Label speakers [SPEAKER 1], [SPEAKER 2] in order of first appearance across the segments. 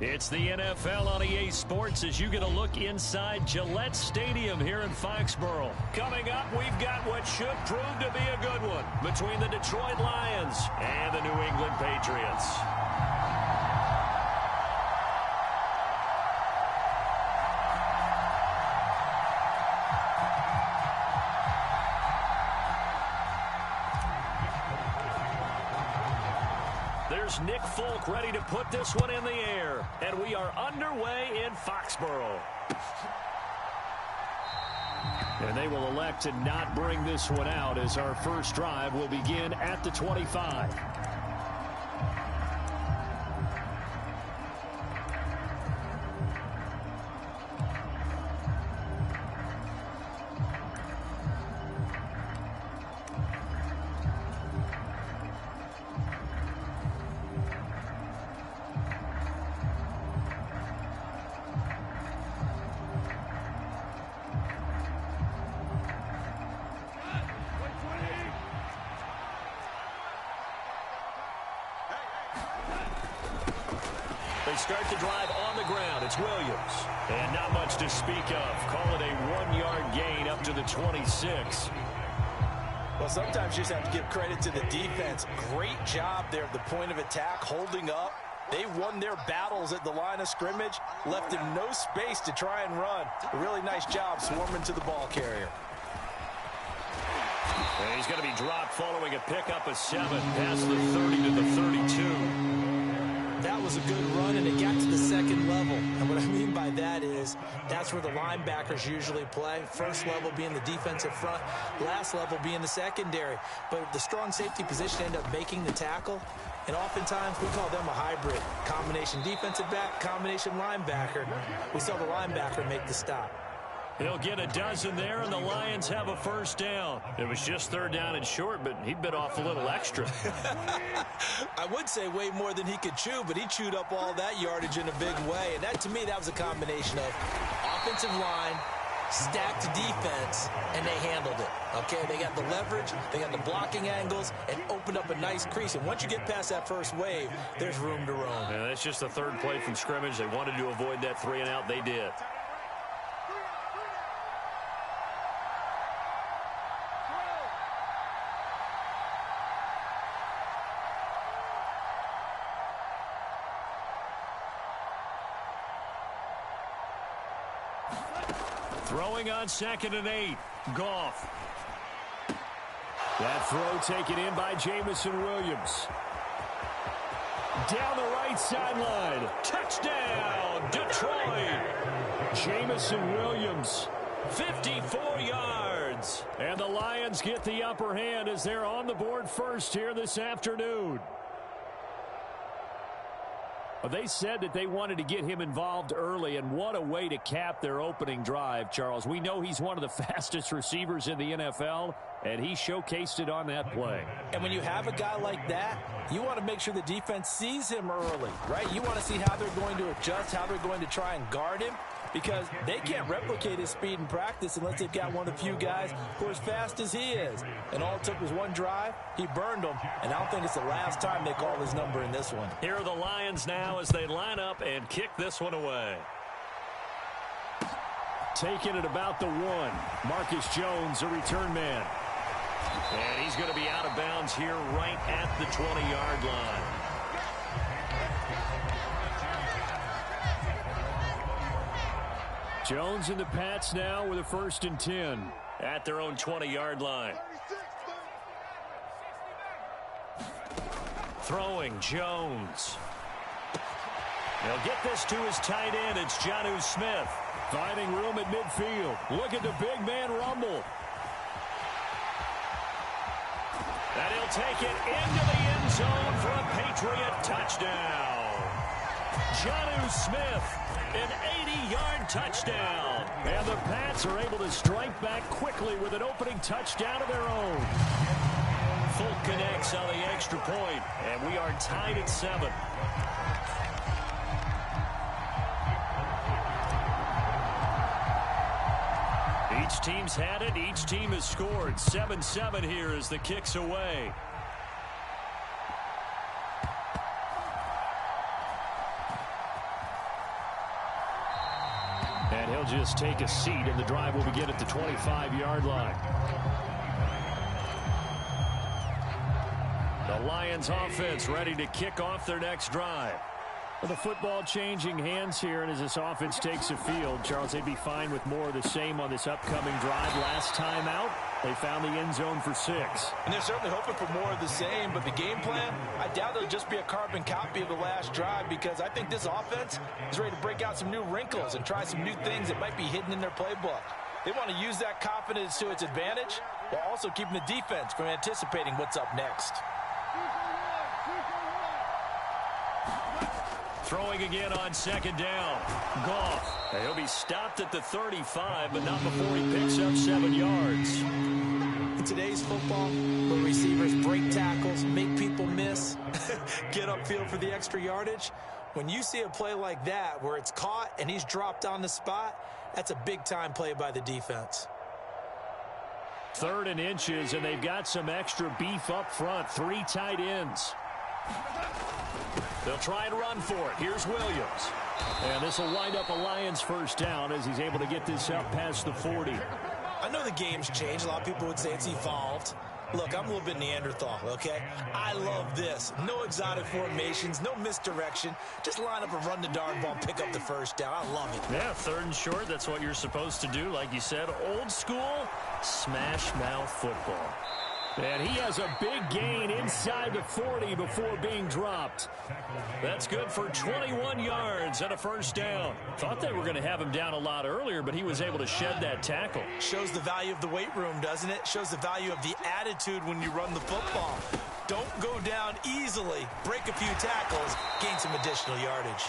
[SPEAKER 1] It's the NFL on EA Sports as you get a look inside Gillette Stadium here in Foxborough. Coming up, we've got what should prove to be a good one between the Detroit Lions and the New England Patriots. There's Nick Folk ready to put this one in the air. And we are underway in Foxborough. And they will elect to not bring this one out as our first drive will begin at the 25. They start the drive on the ground. It's Williams. And not much to speak of. Call it a 1-yard gain up to the 26.
[SPEAKER 2] Well, sometimes you just have to give credit to the defense. Great job there at the point of attack, holding up. They won their battles at the line of scrimmage, left him no space to try and run. A really nice job swarming to the ball carrier.
[SPEAKER 1] And he's going to be dropped following a pickup of 7 past the 30 to the 32.
[SPEAKER 2] That was a good run, and it got to the second level. And what I mean by that is that's where the linebackers usually play. First level being the defensive front, last level being the secondary. But the strong safety position ended up making the tackle, and oftentimes we call them a hybrid. Combination defensive back, combination linebacker. We saw the linebacker make the stop.
[SPEAKER 1] He'll get a dozen there, and the Lions have a first down. It was just 3rd down and short, but he bit off a little extra.
[SPEAKER 2] I would say way more than he could chew, but he chewed up all that yardage in a big way. And that, to me, that was a combination of offensive line, stacked defense, and they handled it. Okay, they got the leverage, they got the blocking angles, and opened up a nice crease. And once you get past that first wave, there's room to roam.
[SPEAKER 1] Yeah, that's just the 3rd play from scrimmage. They wanted to avoid that 3-and-out. They did. Throwing on 2nd and 8. Goff. That throw taken in by Jamison Williams. Down the right sideline. Touchdown, Detroit. Jamison Williams, 54 yards. And the Lions get the upper hand as they're on the board first here this afternoon. They said that they wanted to get him involved early, and what a way to cap their opening drive, Charles. We know he's one of the fastest receivers in the NFL, and he showcased it on that play.
[SPEAKER 2] And when you have a guy like that, you want to make sure the defense sees him early, right? You want to see how they're going to adjust, how they're going to try and guard him, because they can't replicate his speed in practice unless they've got one of the few guys who are as fast as he is. And all it took was one drive. He burned them, and I don't think it's the last time they call his number in this one.
[SPEAKER 1] Here are the Lions now as they line up and kick this one away. Taking it about the 1. Marcus Jones, a return man. And he's going to be out of bounds here right at the 20-yard line. Jones and the Pats now with a 1st and 10 at their own 20-yard line. Throwing Jones. He'll get this to his tight end. It's Jonnu Smith. Finding room at midfield. Look at the big man rumble. And he'll take it into the end zone for a Patriot touchdown. Jonnu Smith, an 80-yard touchdown. And the Pats are able to strike back quickly with an opening touchdown of their own. Folk connects on the extra point, and we are tied at 7. Each team's had it. Each team has scored. 7-7 here as the kick's away. And he'll just take a seat, and the drive will begin at the 25-yard line. The Lions offense ready to kick off their next drive. Well, the football changing hands here, and as this offense takes the field, Charles, they'd be fine with more of the same on this upcoming drive. Last time out, they found the end zone for 6.
[SPEAKER 2] And they're certainly hoping for more of the same, but the game plan, I doubt it'll just be a carbon copy of the last drive, because I think this offense is ready to break out some new wrinkles and try some new things that might be hidden in their playbook. They want to use that confidence to its advantage while also keeping the defense from anticipating what's up next.
[SPEAKER 1] Throwing again on second down. Goff. He'll be stopped at the 35, but not before he picks up 7 yards.
[SPEAKER 2] In today's football, where receivers break tackles, make people miss, get upfield for the extra yardage, when you see a play like that where it's caught and he's dropped on the spot, that's a big-time play by the defense.
[SPEAKER 1] 3rd and inches, and they've got some extra beef up front. 3 tight ends. They'll try and run for it. Here's Williams. And this will wind up a Lions first down as he's able to get this up past the 40.
[SPEAKER 2] I know the game's changed. A lot of people would say it's evolved. Look, I'm a little bit Neanderthal, okay? I love this. No exotic formations, no misdirection. Just line up and run the darn ball and pick up the first down. I love it.
[SPEAKER 1] Yeah, 3rd and short, that's what you're supposed to do. Like you said, old school, smash mouth football. And he has a big gain inside the 40 before being dropped. That's good for 21 yards and a first down. Thought they were going to have him down a lot earlier, but he was able to shed that tackle.
[SPEAKER 2] Shows the value of the weight room, doesn't it? Shows the value of the attitude when you run the football. Don't go down easily. Break a few tackles. Gain some additional yardage.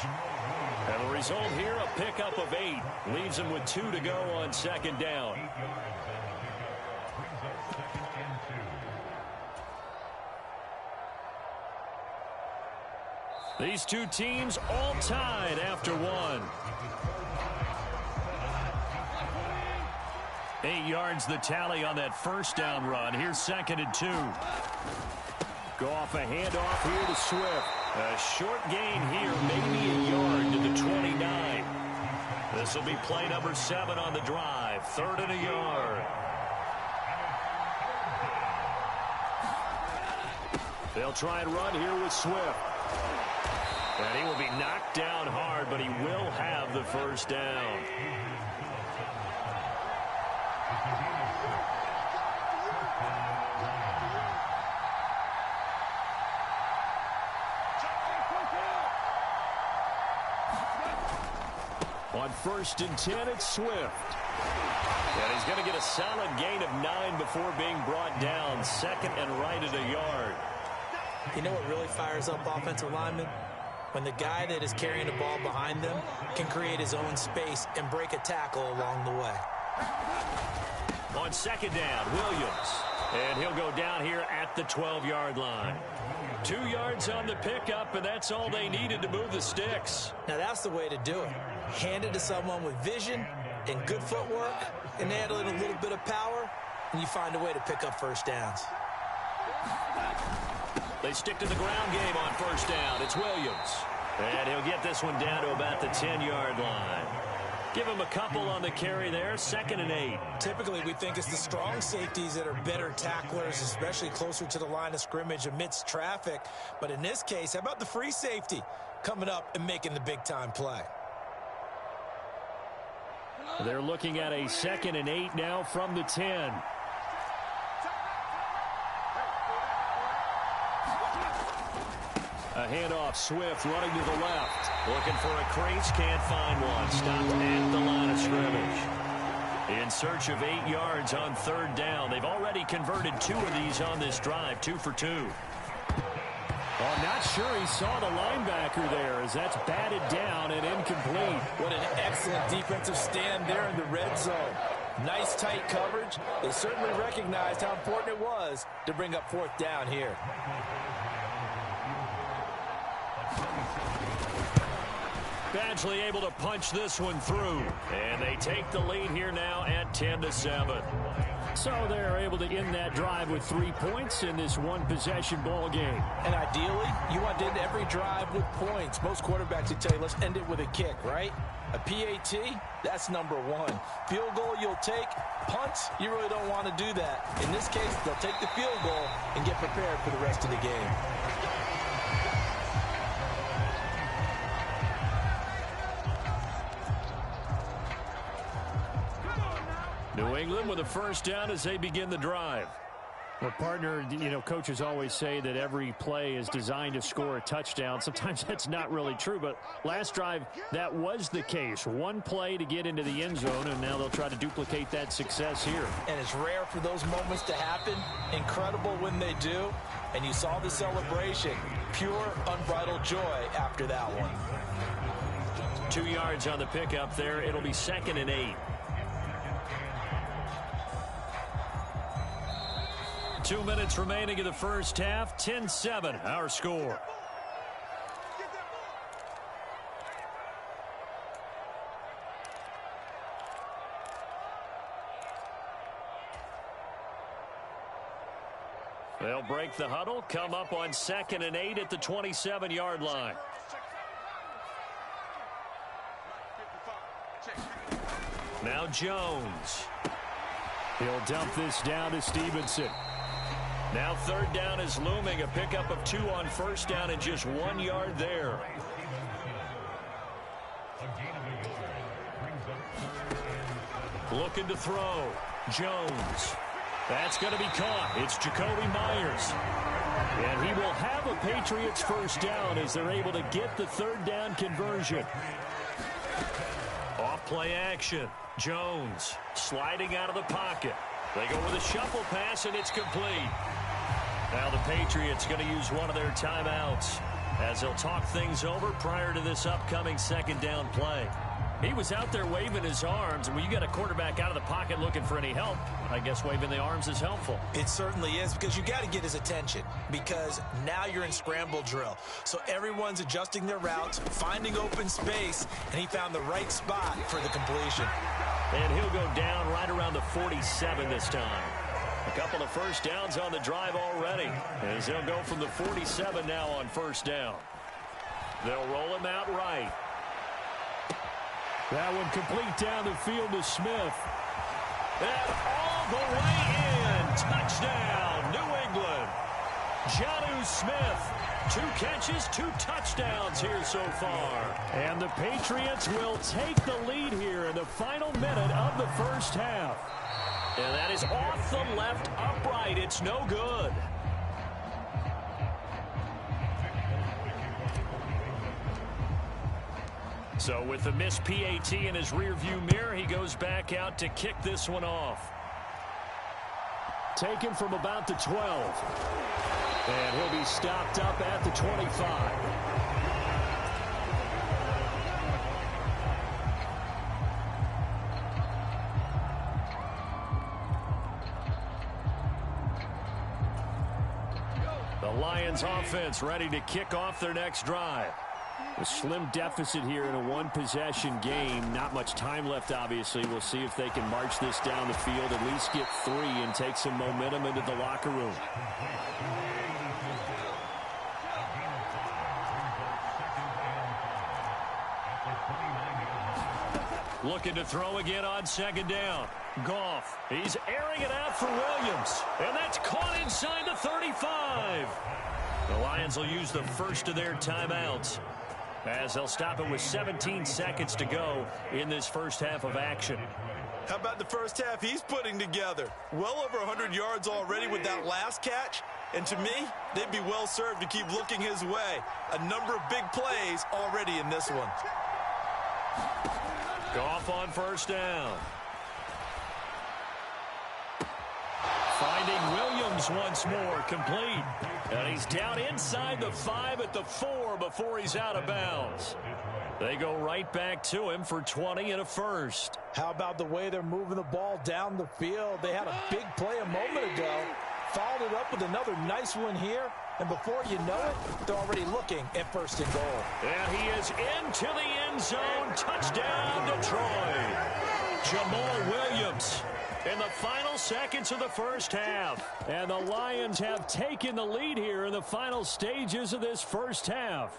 [SPEAKER 1] And the result here, a pickup of 8. Leaves him with 2 to go on second down. These two teams all tied after 1. 8 yards the tally on that first down run. Here's 2nd and 2. Go off a handoff here to Swift. A short gain here, maybe a yard to the 29. This will be play number 7 on the drive. 3rd and a yard. They'll try and run here with Swift. And he will be knocked down hard, but he will have the first down. On 1st and 10, it's Swift. And he's going to get a solid gain of 9 before being brought down. 2nd and right at a yard.
[SPEAKER 2] You know what really fires up offensive linemen? When the guy that is carrying the ball behind them can create his own space and break a tackle along the way.
[SPEAKER 1] On 2nd down, Williams. And he'll go down here at the 12-yard line. 2 yards on the pickup, and that's all they needed to move the sticks.
[SPEAKER 2] Now that's the way to do it. Hand it to someone with vision and good footwork, and add in a little bit of power, and you find a way to pick up first downs.
[SPEAKER 1] They stick to the ground game on 1st down. It's Williams. And he'll get this one down to about the 10-yard line. Give him a couple on the carry there. 2nd and 8.
[SPEAKER 2] Typically, we think it's the strong safeties that are better tacklers, especially closer to the line of scrimmage amidst traffic. But in this case, how about the free safety coming up and making the big-time play?
[SPEAKER 1] They're looking at a 2nd and 8 now from the 10. A handoff, Swift running to the left. Looking for a crease, can't find one. Stopped at the line of scrimmage. In search of 8 yards on 3rd down. They've already converted 2 of these on this drive, 2 for 2. Oh, I'm not sure he saw the linebacker there as that's batted down and incomplete.
[SPEAKER 2] What an excellent defensive stand there in the red zone. Nice tight coverage. They certainly recognized how important it was to bring up 4th down here.
[SPEAKER 1] Badgley able to punch this one through. And they take the lead here now at 10-7. So they're able to end that drive with 3 points in this one-possession ball game.
[SPEAKER 2] And ideally, you want to end every drive with points. Most quarterbacks would tell you, let's end it with a kick, right? A PAT, that's number one. Field goal you'll take. Punts, you really don't want to do that. In this case, they'll take the field goal and get prepared for the rest of the game.
[SPEAKER 1] New England with a first down as they begin the drive. Well, partner, coaches always say that every play is designed to score a touchdown. Sometimes that's not really true, but last drive, that was the case. One play to get into the end zone, and now they'll try to duplicate that success here.
[SPEAKER 2] And it's rare for those moments to happen. Incredible when they do. And you saw the celebration. Pure, unbridled joy after that one.
[SPEAKER 1] 2 yards on the pickup there. It'll be 2nd and 8. 2 minutes remaining in the first half. 10-7, our score. They'll break the huddle, come up on 2nd and 8 at the 27-yard line. Now Jones. He'll dump this down to Stevenson. Now 3rd down is looming. A pickup of 2 on 1st down and just 1 yard there. Looking to throw. Jones. That's going to be caught. It's Jacoby Myers. And he will have a Patriots first down as they're able to get the 3rd down conversion. Off play action. Jones sliding out of the pocket. They go with a shuffle pass, and it's complete. Now the Patriots going to use one of their timeouts as they'll talk things over prior to this upcoming 2nd down play. He was out there waving his arms, and when you got a quarterback out of the pocket looking for any help, I guess waving the arms is helpful.
[SPEAKER 2] It certainly is, because you got to get his attention, because now you're in scramble drill. So everyone's adjusting their routes, finding open space, and he found the right spot for the completion.
[SPEAKER 1] And he'll go down right around the 47 this time. A couple of first downs on the drive already, as they'll go from the 47 now on 1st down. They'll roll him out right. That one complete down the field to Smith. And all the way in. Touchdown, New England. Jonnu Smith. 2 catches, 2 touchdowns here so far. And the Patriots will take the lead here in the final minute of the first half. And that is off the left upright. It's no good. So with the missed PAT in his rearview mirror, he goes back out to kick this one off. Taken from about the 12. And he'll be stopped up at the 25. The Lions offense ready to kick off their next drive. A slim deficit here in a one-possession game. Not much time left, obviously. We'll see if they can march this down the field, at least get 3 and take some momentum into the locker room. Looking to throw again on 2nd down. Goff. He's airing it out for Williams. And that's caught inside the 35. The Lions will use the first of their timeouts, as they'll stop it with 17 seconds to go in this first half of action.
[SPEAKER 3] How about the first half he's putting together? Well over 100 yards already with that last catch. And to me, they'd be well served to keep looking his way. A number of big plays already in this one.
[SPEAKER 1] Goff on 1st down. Finding Williams once more, complete. And he's down inside the 5 at the 4 before he's out of bounds. They go right back to him for 20 and a first.
[SPEAKER 2] How about the way they're moving the ball down the field? They had a big play a moment ago. Followed it up with another nice one here. And before you know it, they're already looking at 1st and goal.
[SPEAKER 1] And he is into the end zone. Touchdown, Detroit. Jamal Williams in the final seconds of the first half. And the Lions have taken the lead here in the final stages of this first half.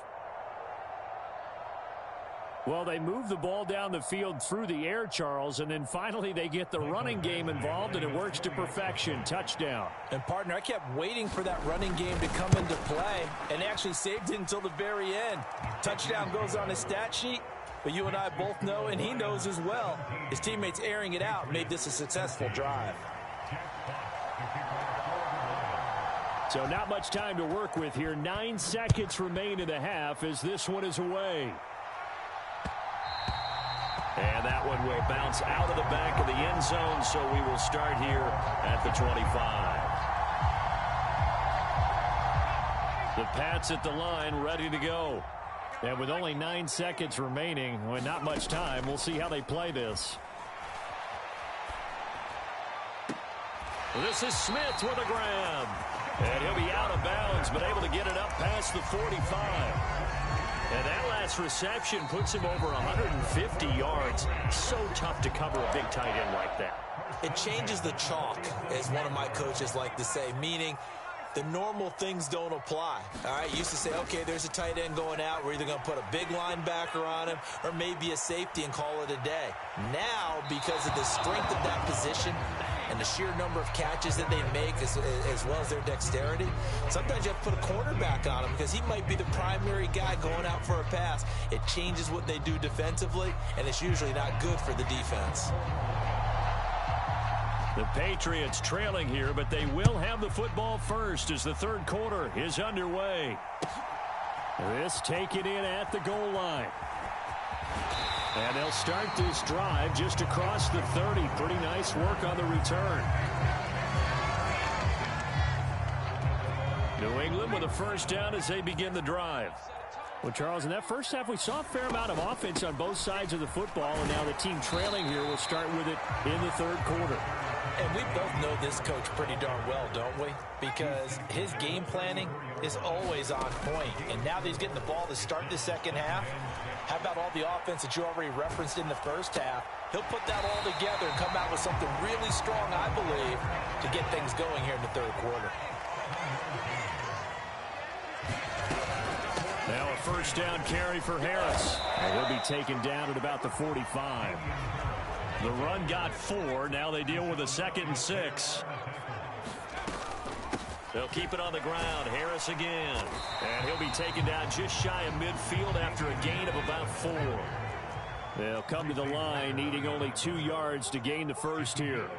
[SPEAKER 1] Well, they move the ball down the field through the air, Charles, and then finally they get the running game involved, and it works to perfection. Touchdown.
[SPEAKER 2] And, partner, I kept waiting for that running game to come into play, and actually saved it until the very end. Touchdown goes on his stat sheet, but you and I both know, and he knows as well, his teammates airing it out made this a successful drive.
[SPEAKER 1] So not much time to work with here. 9 seconds remain in the half as this one is away. And that one will bounce out of the back of the end zone, so we will start here at the 25. The Pats at the line, ready to go. And with only 9 seconds remaining, with not much time, we'll see how they play this. This is Smith with a grab. And he'll be out of bounds, but able to get it up past the 45. And that last reception puts him over 150 yards. So tough to cover a big tight end like that.
[SPEAKER 2] It changes the chalk, as one of my coaches like to say, meaning the normal things don't apply. All right, used to say, okay, there's a tight end going out. We're either going to put a big linebacker on him or maybe a safety and call it a day. Now, because of the strength of that position and the sheer number of catches that they make as well as their dexterity, sometimes you have to put a cornerback on him because he might be the primary guy going out for a pass. It changes what they do defensively, and it's usually not good for the defense.
[SPEAKER 1] The Patriots trailing here, but they will have the football first as the third quarter is underway. This taken in at the goal line. And they'll start this drive just across the 30. Pretty nice work on the return. New England with a first down as they begin the drive. Well, Charles, in that first half, we saw a fair amount of offense on both sides of the football, and now the team trailing here will start with it in the third quarter.
[SPEAKER 2] And we both know this coach pretty darn well, don't we? Because his game planning is always on point. And now that he's getting the ball to start the second half, how about all the offense that you already referenced in the first half? He'll put that all together and come out with something really strong, I believe, to get things going here in the third quarter.
[SPEAKER 1] Now a first down carry for Harris. And he'll be taken down at about the 45. The run got 4. Now they deal with a 2nd and 6. They'll keep it on the ground. Harris again. And he'll be taken down just shy of midfield after a gain of about 4. They'll come to the line needing only 2 yards to gain the first here.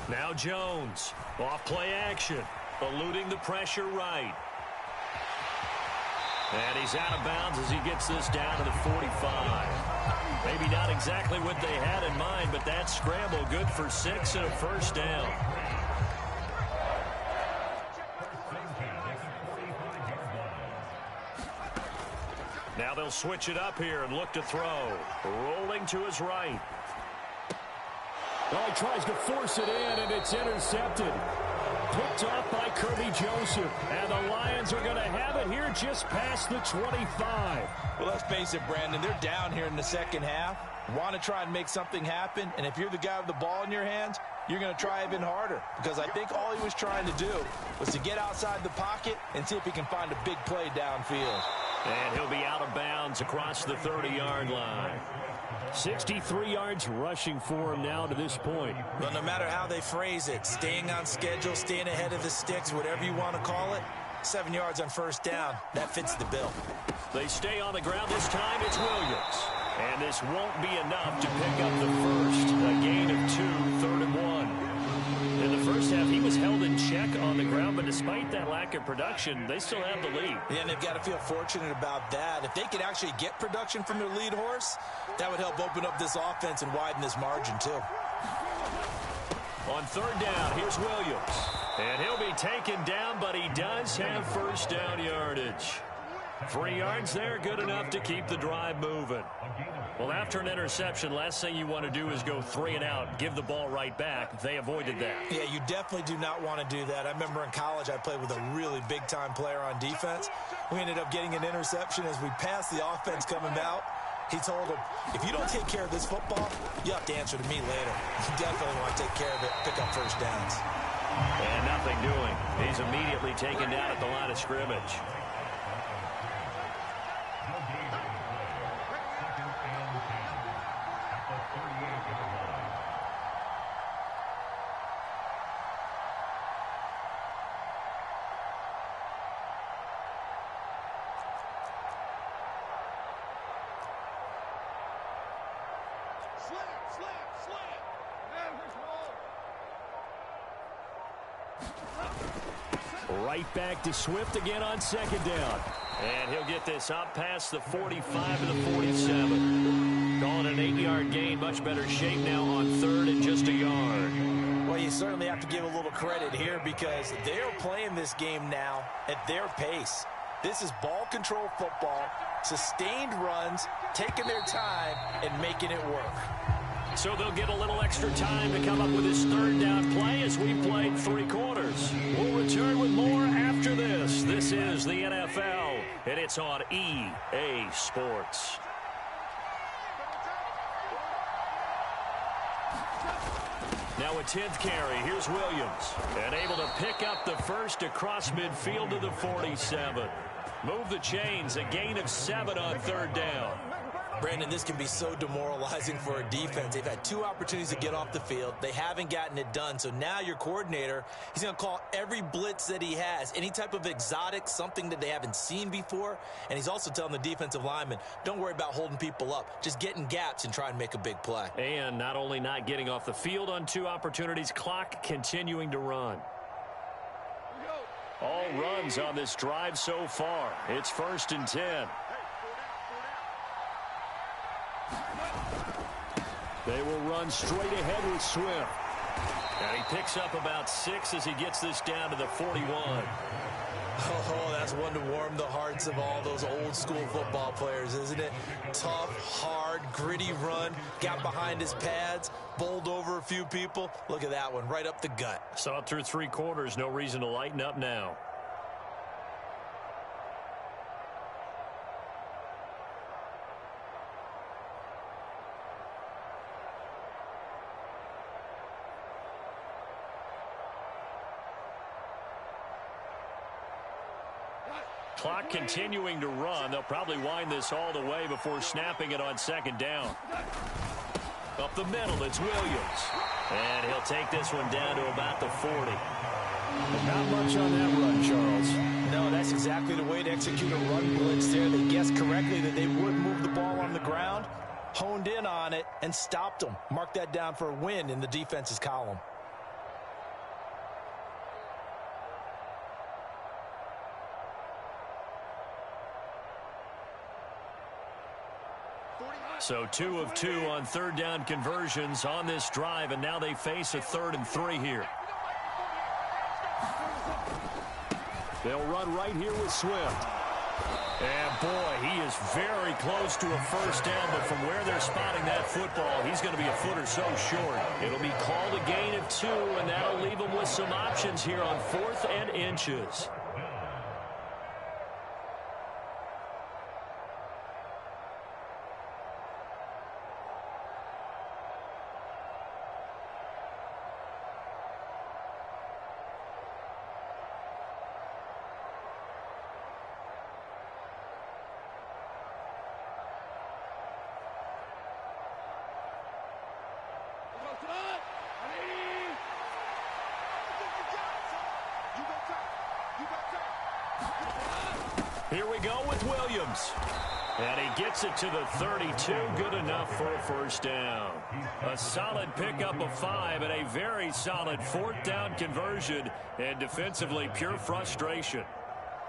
[SPEAKER 1] Now Jones. Off play action. Eluding the pressure right. And he's out of bounds as he gets this down to the 45. Maybe not exactly what they had in mind, but that scramble good for 6 and a first down. Now they'll switch it up here and look to throw. Rolling to his right. Oh, he tries to force it in, and it's intercepted. Picked off by Kirby Joseph. And the Lions are going to have it here just past the 25.
[SPEAKER 2] Well, let's face it, Brandon. They're down here in the second half. Want to try and make something happen. And if you're the guy with the ball in your hands, you're going to try even harder. Because I think all he was trying to do was to get outside the pocket and see if he can find a big play downfield.
[SPEAKER 1] And he'll be out of bounds across the 30-yard line. 63 yards rushing for him now to this point.
[SPEAKER 2] Well, no matter how they phrase it, staying on schedule, staying ahead of the sticks, whatever you want to call it, 7 yards on first down, that fits the bill.
[SPEAKER 1] They stay on the ground. This time it's Williams. And this won't be enough to pick up the first. A gain of 2, 3rd and 1. In the first half, he was held in check on the ground, but despite that lack of production, they still have the lead.
[SPEAKER 2] Yeah, and they've got to feel fortunate about that. If they could actually get production from their lead horse, that would help open up this offense and widen this margin, too.
[SPEAKER 1] On 3rd down, here's Williams. And he'll be taken down, but he does have first down yardage. 3 yards there, good enough to keep the drive moving. Well, after an interception, last thing you want to do is go 3 and out, give the ball right back. They avoided that.
[SPEAKER 2] Yeah, you definitely do not want to do that. I remember in college I played with a really big-time player on defense. We ended up getting an interception as we passed the offense coming out. He told him, if you don't take care of this football, you have to answer to me later. You definitely want to take care of it, pick up first downs.
[SPEAKER 1] And nothing doing. He's immediately taken down at the line of scrimmage. Right back to Swift again on second down. And he'll get this up past the 45 to the 47. Calling an 8-yard gain. Much better shape now on third and just a yard.
[SPEAKER 2] Well, you certainly have to give a little credit here because they're playing this game now at their pace. This is ball control football, sustained runs, taking their time, and making it work.
[SPEAKER 1] So they'll get a little extra time to come up with his third down play as we played 3 quarters. We'll return with more after this. This is the NFL, and it's on EA Sports. Now a 10th carry. Here's Williams. And able to pick up the first across midfield to the 47. Move the chains. A gain of 7 on third down.
[SPEAKER 2] Brandon, this can be so demoralizing for a defense. They've had 2 opportunities to get off the field. They haven't gotten it done. So now your coordinator, he's going to call every blitz that he has, any type of exotic, something that they haven't seen before. And he's also telling the defensive lineman, don't worry about holding people up. Just get in gaps and try and make a big play.
[SPEAKER 1] And not only not getting off the field on 2 opportunities, clock continuing to run. All runs on this drive so far. It's 1st and 10. They will run straight ahead with Swift. And he picks up about 6 as he gets this down to the 41.
[SPEAKER 2] Oh, that's one to warm the hearts of all those old school football players, isn't it? Tough, hard, gritty run. Got behind his pads, bowled over a few people. Look at that one, right up the gut.
[SPEAKER 1] Saw it through 3 quarters. No reason to lighten up now. Clock continuing to run. They'll probably wind this all the way before snapping it on 2nd down. Up the middle, it's Williams. And he'll take this one down to about the 40. Not much on that run, Charles.
[SPEAKER 2] No, that's exactly the way to execute a run blitz there. They guessed correctly that they would move the ball on the ground, honed in on it, and stopped them. Mark that down for a win in the defense's column.
[SPEAKER 1] So 2 of 2 on 3rd down conversions on this drive, and now they face a 3rd and 3 here. They'll run right here with Swift. And boy, he is very close to a first down, but from where they're spotting that football, he's going to be a foot or so short. It'll be called a gain of 2, and that'll leave him with some options here on 4th and inches. Here we go with Williams. And he gets it to the 32. Good enough for a first down. A solid pickup of 5 and a very solid 4th down conversion. And defensively, pure frustration.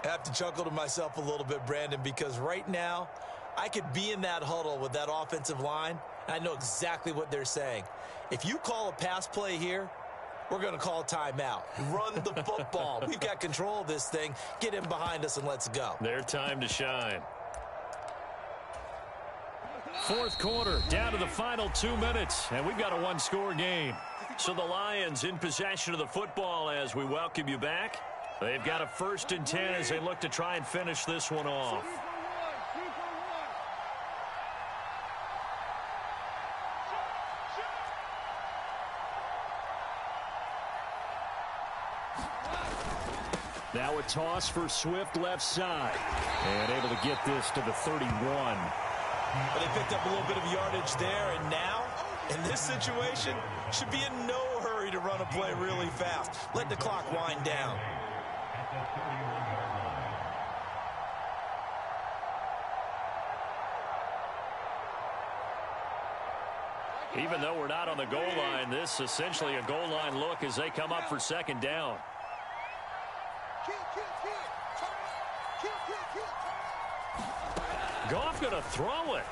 [SPEAKER 2] I have to chuckle to myself a little bit, Brandon, because right now, I could be in that huddle with that offensive line, and I know exactly what they're saying. If you call a pass play here, we're going to call timeout. Run the football. We've got control of this thing. Get in behind us and let's go.
[SPEAKER 1] Their time to shine. 4th quarter, down to the final 2 minutes, and we've got a 1-score game. So the Lions in possession of the football as we welcome you back. They've got a 1st and 10 as they look to try and finish this one off. Now a toss for Swift left side. And able to get this to the 31.
[SPEAKER 2] But they picked up a little bit of yardage there, and now, in this situation, should be in no hurry to run a play really fast. Let the clock wind down.
[SPEAKER 1] Even though we're not on the goal line, this is essentially a goal line look as they come up for second down. Goff going to throw it.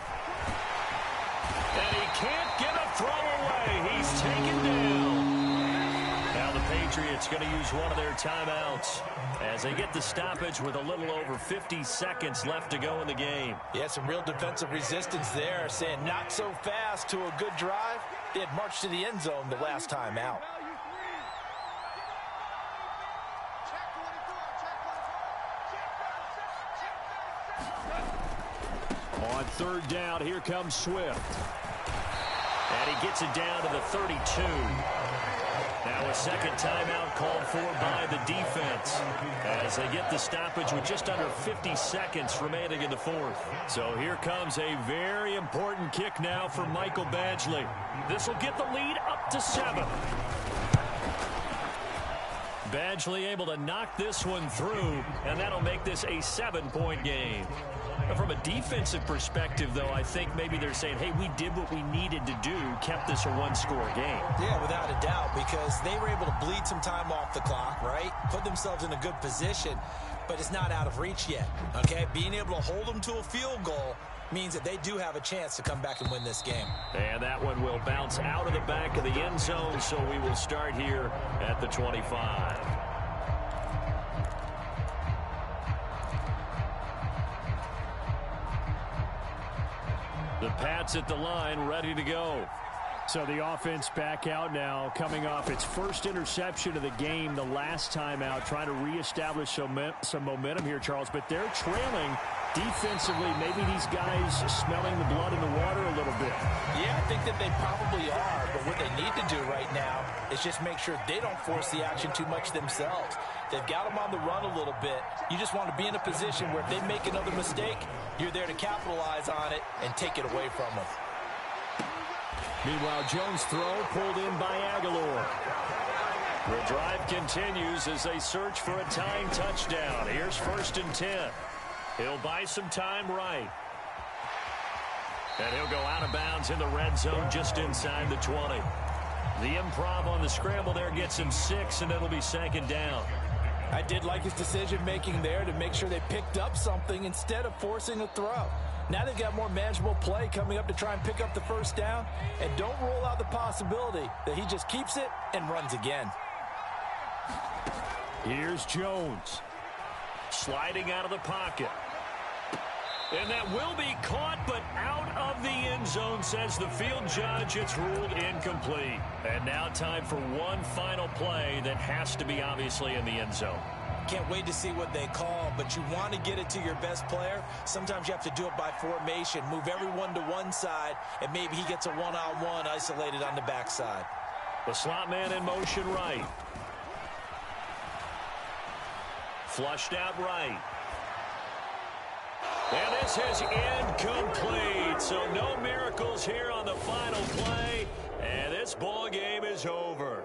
[SPEAKER 1] And he can't get a throw away. He's taken down. Now the Patriots going to use one of their timeouts as they get the stoppage with a little over 50 seconds left to go in the game.
[SPEAKER 2] Yeah, some real defensive resistance there, saying not so fast to a good drive. They had marched to the end zone the last time out.
[SPEAKER 1] On third down, here comes Swift. And he gets it down to the 32. Now a second timeout called for by the defense as they get the stoppage with just under 50 seconds remaining in the fourth. So here comes a very important kick now for Michael Badgley. This will get the lead up to 7. Badgley able to knock this one through, and that'll make this a 7-point game. From a defensive perspective, though, I think maybe they're saying, hey, we did what we needed to do, kept this a one-score game.
[SPEAKER 2] Yeah, without a doubt, because they were able to bleed some time off the clock, right? Put themselves in a good position, but it's not out of reach yet, okay? Being able to hold them to a field goal means that they do have a chance to come back and win this game.
[SPEAKER 1] And that one will bounce out of the back of the end zone, so we will start here at the 25. The Pats at the line, ready to go. So the offense back out now, coming off its first interception of the game the last time out, trying to reestablish some momentum here, Charles. But they're trailing defensively. Maybe these guys smelling the blood in the water a little bit.
[SPEAKER 2] Yeah, I think that they probably are. But what they need to do right now is just make sure they don't force the action too much themselves. They've got them on the run a little bit. You just want to be in a position where if they make another mistake, you're there to capitalize on it and take it away from them.
[SPEAKER 1] Meanwhile, Jones' throw pulled in by Aguilar. The drive continues as they search for a tying touchdown. Here's 1st and 10. He'll buy some time right. And he'll go out of bounds in the red zone just inside the 20. The improv on the scramble there gets him 6, and it'll be 2nd down.
[SPEAKER 2] I did like his decision-making there to make sure they picked up something instead of forcing a throw. Now they've got more manageable play coming up to try and pick up the 1st down, and don't rule out the possibility that he just keeps it and runs again.
[SPEAKER 1] Here's Jones. Sliding out of the pocket. And that will be caught, but out of the end zone, says the field judge. It's ruled incomplete. And now time for one final play that has to be obviously in the end zone.
[SPEAKER 2] Can't wait to see what they call, but you want to get it to your best player. Sometimes you have to do it by formation. Move everyone to one side, and maybe he gets a one-on-one isolated on the backside.
[SPEAKER 1] The slot man in motion right. Flushed out right. And this is incomplete. So no miracles here on the final play. And this ball game is over.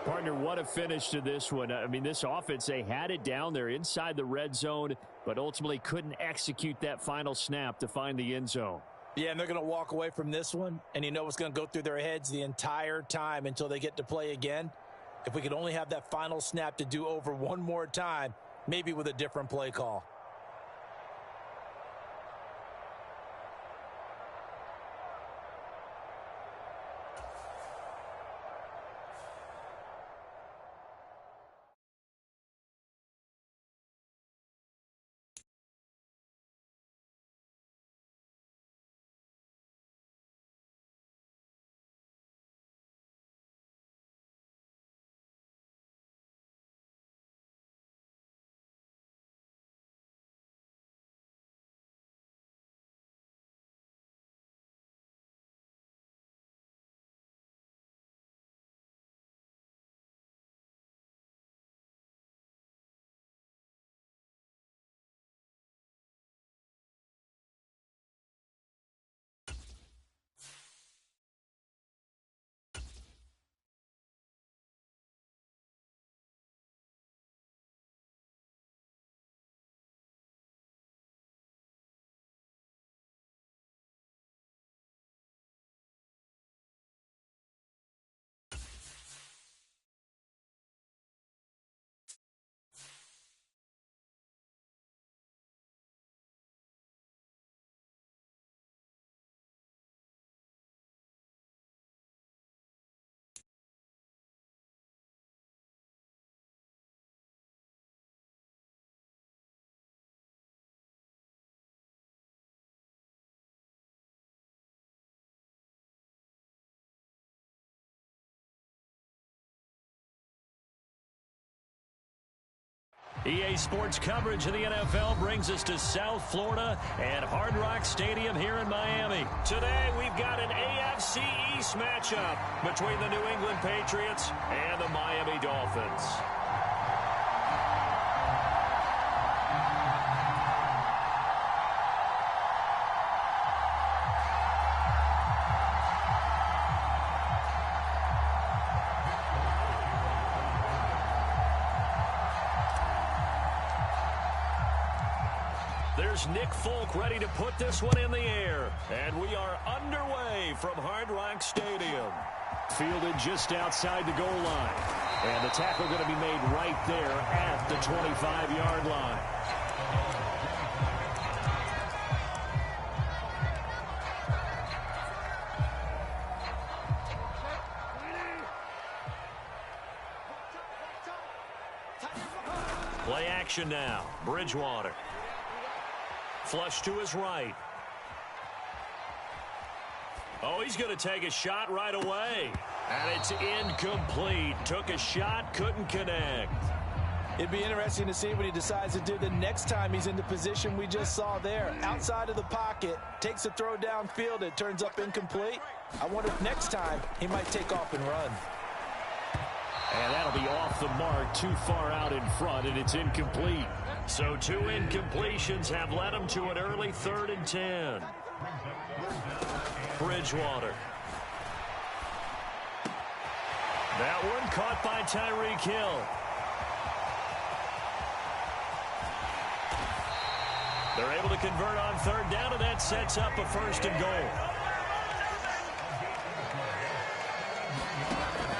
[SPEAKER 1] Partner, what a finish to this one. I mean, this offense, they had it down there inside the red zone, but ultimately couldn't execute that final snap to find the end zone.
[SPEAKER 2] Yeah, and they're going to walk away from this one, and you know what's going to go through their heads the entire time until they get to play again. If we could only have that final snap to do over one more time, maybe with a different play call.
[SPEAKER 1] EA Sports coverage of the NFL brings us to South Florida and Hard Rock Stadium here in Miami. Today, we've got an AFC East matchup between the New England Patriots and the Miami Dolphins. There's Nick Folk ready to put this one in the air. And we are underway from Hard Rock Stadium. Fielded just outside the goal line. And the tackle going to be made right there at the 25-yard line. Play action now. Bridgewater. Flush to his right. Oh, he's going to take a shot right away. And it's incomplete. Took a shot, couldn't connect.
[SPEAKER 2] It'd be interesting to see what he decides to do the next time he's in the position we just saw there. Outside of the pocket, takes a throw downfield, it turns up incomplete. I wonder if next time he might take off and run.
[SPEAKER 1] And that'll be off the mark, too far out in front, and it's incomplete. So 2 incompletions have led him to an early 3rd and 10. Bridgewater. That one caught by Tyreek Hill. They're able to convert on 3rd down, and that sets up a 1st and goal.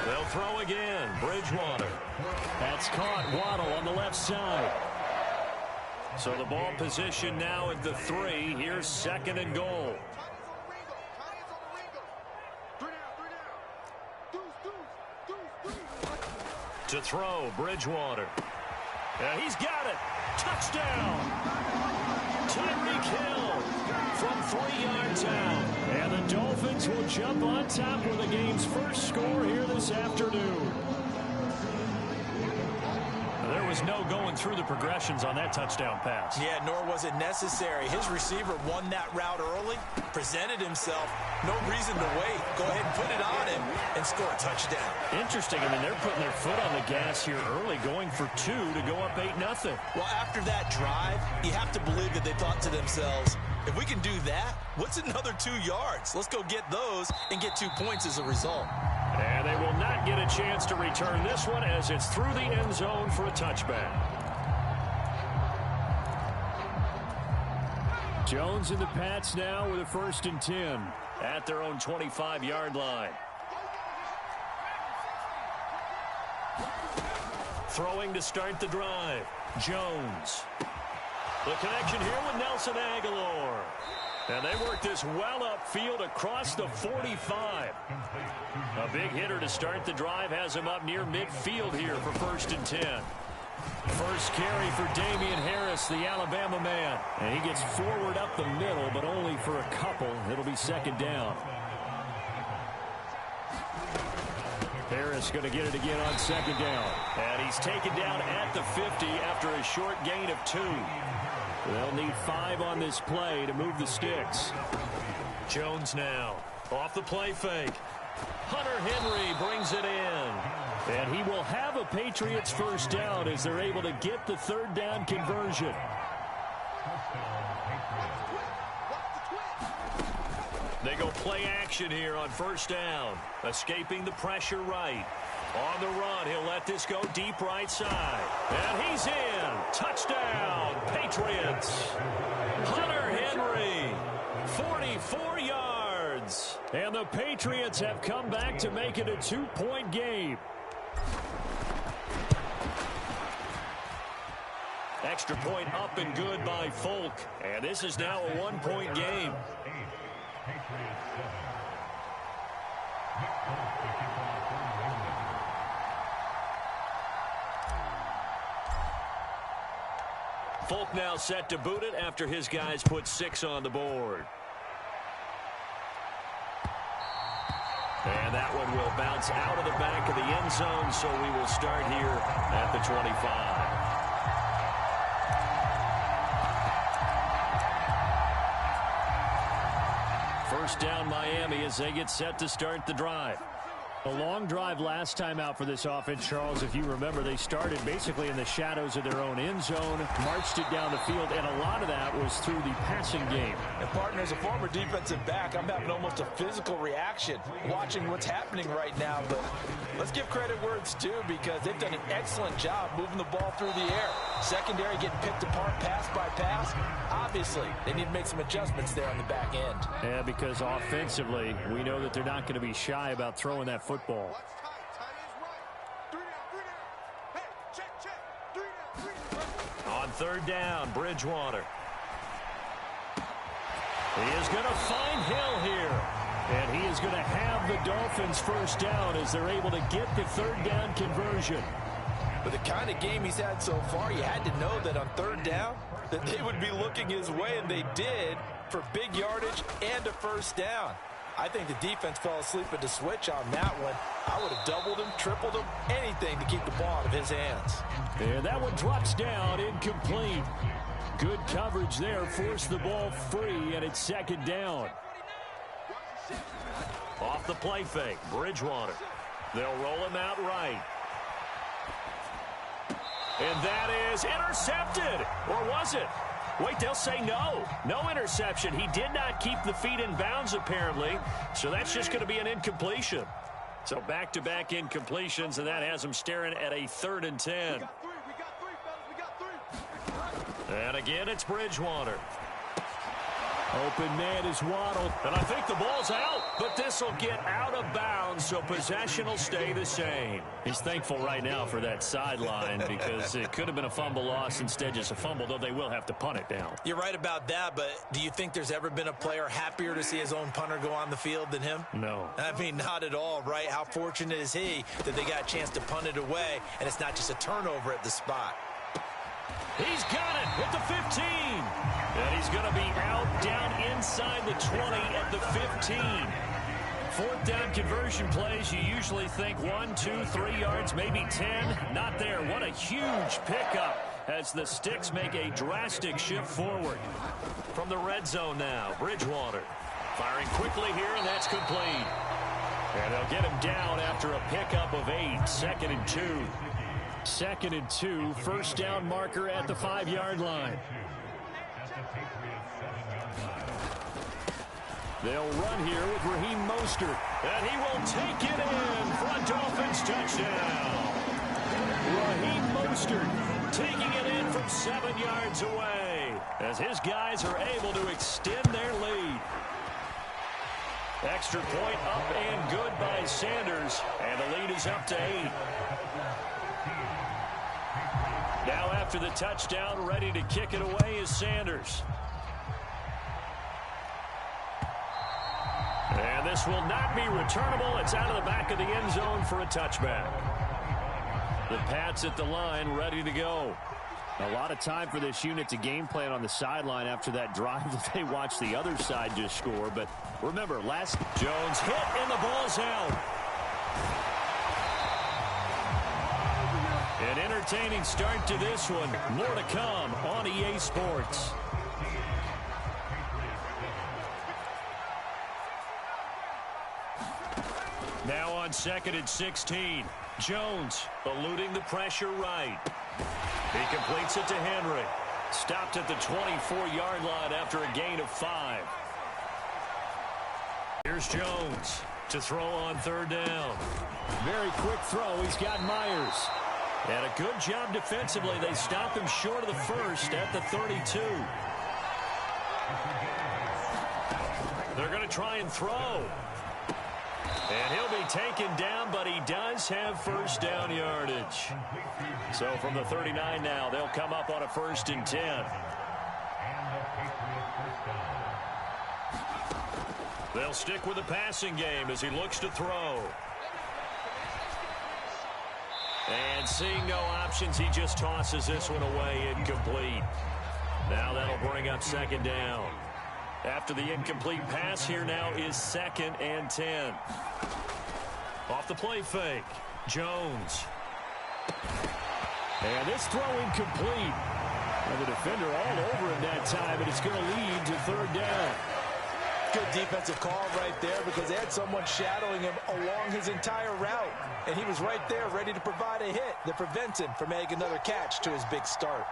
[SPEAKER 1] They'll throw again. Bridgewater. That's caught. Waddle on the left side. So the ball position now at the 3. Here's 2nd and goal. To throw, Bridgewater. Yeah, he's got it. Touchdown. Tyreek Hill from 3 yards out. And the Dolphins will jump on top with the game's first score here this afternoon. There was no going through the progressions on that touchdown pass.
[SPEAKER 2] Yeah, nor was it necessary. His receiver won that route early, presented himself. No reason to wait. Go ahead and put it on him and score a touchdown.
[SPEAKER 1] Interesting. I mean, they're putting their foot on the gas here early, going for 2 to go up 8-0.
[SPEAKER 2] Well, after that drive, you have to believe that they thought to themselves, if we can do that, what's another 2 yards? Let's go get those and get 2 points as a result.
[SPEAKER 1] And they will not get a chance to return this one as it's through the end zone for a touchback. Jones and the Pats now with a 1st and 10 at their own 25-yard line. Throwing to start the drive. Jones. The connection here with Nelson Aguilar. And they work this well upfield across the 45. A big hitter to start the drive has him up near midfield here for 1st and 10. First carry for Damian Harris, the Alabama man. And he gets forward up the middle, but only for a couple. It'll be 2nd down. Harris going to get it again on 2nd down. And he's taken down at the 50 after a short gain of 2. They'll need 5 on this play to move the sticks. Jones now off the play fake. Hunter Henry brings it in. And he will have a Patriots 1st down as they're able to get the 3rd down conversion. They go play action here on 1st down. Escaping the pressure right. On the run, he'll let this go deep right side. And he's in. Touchdown, Patriots. Hunter Henry, 44 yards. And the Patriots have come back to make it a 2-point game. Extra point up and good by Folk. And this is now a 1-point game. Folk now set to boot it after his guys put 6 on the board. And that one will bounce out of the back of the end zone, so we will start here at the 25. First down Miami as they get set to start the drive. A long drive last time out for this offense, Charles. If you remember, they started basically in the shadows of their own end zone, marched it down the field, and a lot of that was through the passing game.
[SPEAKER 2] And partner, as a former defensive back, I'm having almost a physical reaction watching what's happening right now. But let's give credit where it's due, because they've done an excellent job moving the ball through the air. Secondary getting picked apart pass by pass. Obviously, they need to make some adjustments there on the back end.
[SPEAKER 1] Yeah, because offensively, we know that they're not going to be shy about throwing that football. On third down, Bridgewater. He is going to find Hill here. And he is going to have the Dolphins first down as they're able to get the third down conversion.
[SPEAKER 2] But the kind of game he's had so far, you had to know that on third down that they would be looking his way, and they did, for big yardage and a first down. I think the defense fell asleep at the switch on that one. I would have doubled him, tripled him, anything to keep the ball out of his hands.
[SPEAKER 1] And that one drops down, incomplete. Good coverage there, forced the ball free, and it's second down. Off the play fake, Bridgewater. They'll roll him out right. And that is intercepted. Or was it? Wait, they'll say no. No interception. He did not keep the feet in bounds, apparently. So that's just going to be an incompletion. So back-to-back incompletions, and that has them staring at a 3rd and 10. And again, it's Bridgewater. Open man is Waddle. And I think the ball's out, but this will get out of bounds, so possession will stay the same. He's thankful right now for that sideline because it could have been a fumble loss, instead just a fumble, though they will have to punt it down.
[SPEAKER 2] You're right about that, but do you think there's ever been a player happier to see his own punter go on the field than him?
[SPEAKER 1] No.
[SPEAKER 2] I mean, not at all, right? How fortunate is he that they got a chance to punt it away, and it's not just a turnover at the spot.
[SPEAKER 1] He's got it at the 15. And he's going to be out down inside the 20 at the 15. 4th down conversion plays, you usually think 1, 2, 3 yards, maybe 10. Not there. What a huge pickup as the Sticks make a drastic shift forward. From the red zone now, Bridgewater firing quickly here, and that's complete. And they'll get him down after a pickup of 8. 2nd and 2. 2nd and 2, first down marker at the 5-yard line. They'll run here with Raheem Mostert, and he will take it in for a Dolphins touchdown. Raheem Mostert taking it in from 7 yards away as his guys are able to extend their lead. Extra point up and good by Sanders, and the lead is up to 8. Now after the touchdown, ready to kick it away is Sanders. And this will not be returnable. It's out of the back of the end zone for a touchback. The Pats at the line, ready to go. A lot of time for this unit to game plan on the sideline after that drive that they watched the other side just score. But remember, last Jones hit and the ball's out. An entertaining start to this one. More to come on EA Sports. Now on 2nd and 16. Jones eluding the pressure right. He completes it to Henry. Stopped at the 24-yard line after a gain of 5. Here's Jones to throw on 3rd down. Very quick throw. He's got Myers. And a good job defensively. They stop him short of the first at the 32. They're going to try and throw. And he'll be taken down, but he does have first down yardage. So from the 39 now, they'll come up on a 1st and 10. They'll stick with the passing game as he looks to throw. And seeing no options, he just tosses this one away, incomplete. Now that'll bring up 2nd down. After the incomplete pass, here now is 2nd and 10. Off the play fake, Jones. And this throw incomplete. And the defender all over him that time, and it's going to lead to 3rd down.
[SPEAKER 2] Good defensive call right there because they had someone shadowing him along his entire route. And he was right there ready to provide a hit that prevents him from making another catch to his big start.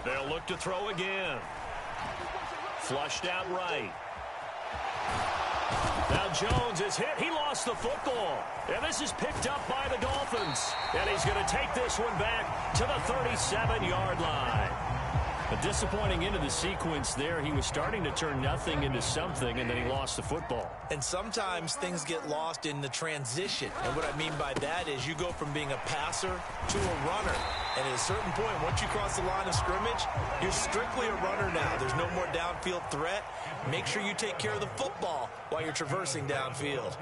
[SPEAKER 1] They'll look to throw again. Flushed out right. Now Jones is hit. He lost the football. And this is picked up by the Dolphins. And he's going to take this one back to the 37-yard line. A disappointing end of the sequence there. He was starting to turn nothing into something, and then he lost the football.
[SPEAKER 2] And sometimes things get lost in the transition. And what I mean by that is you go from being a passer to a runner. And at a certain point, once you cross the line of scrimmage, you're strictly a runner now. There's no more downfield threat. Make sure you take care of the football while you're traversing downfield.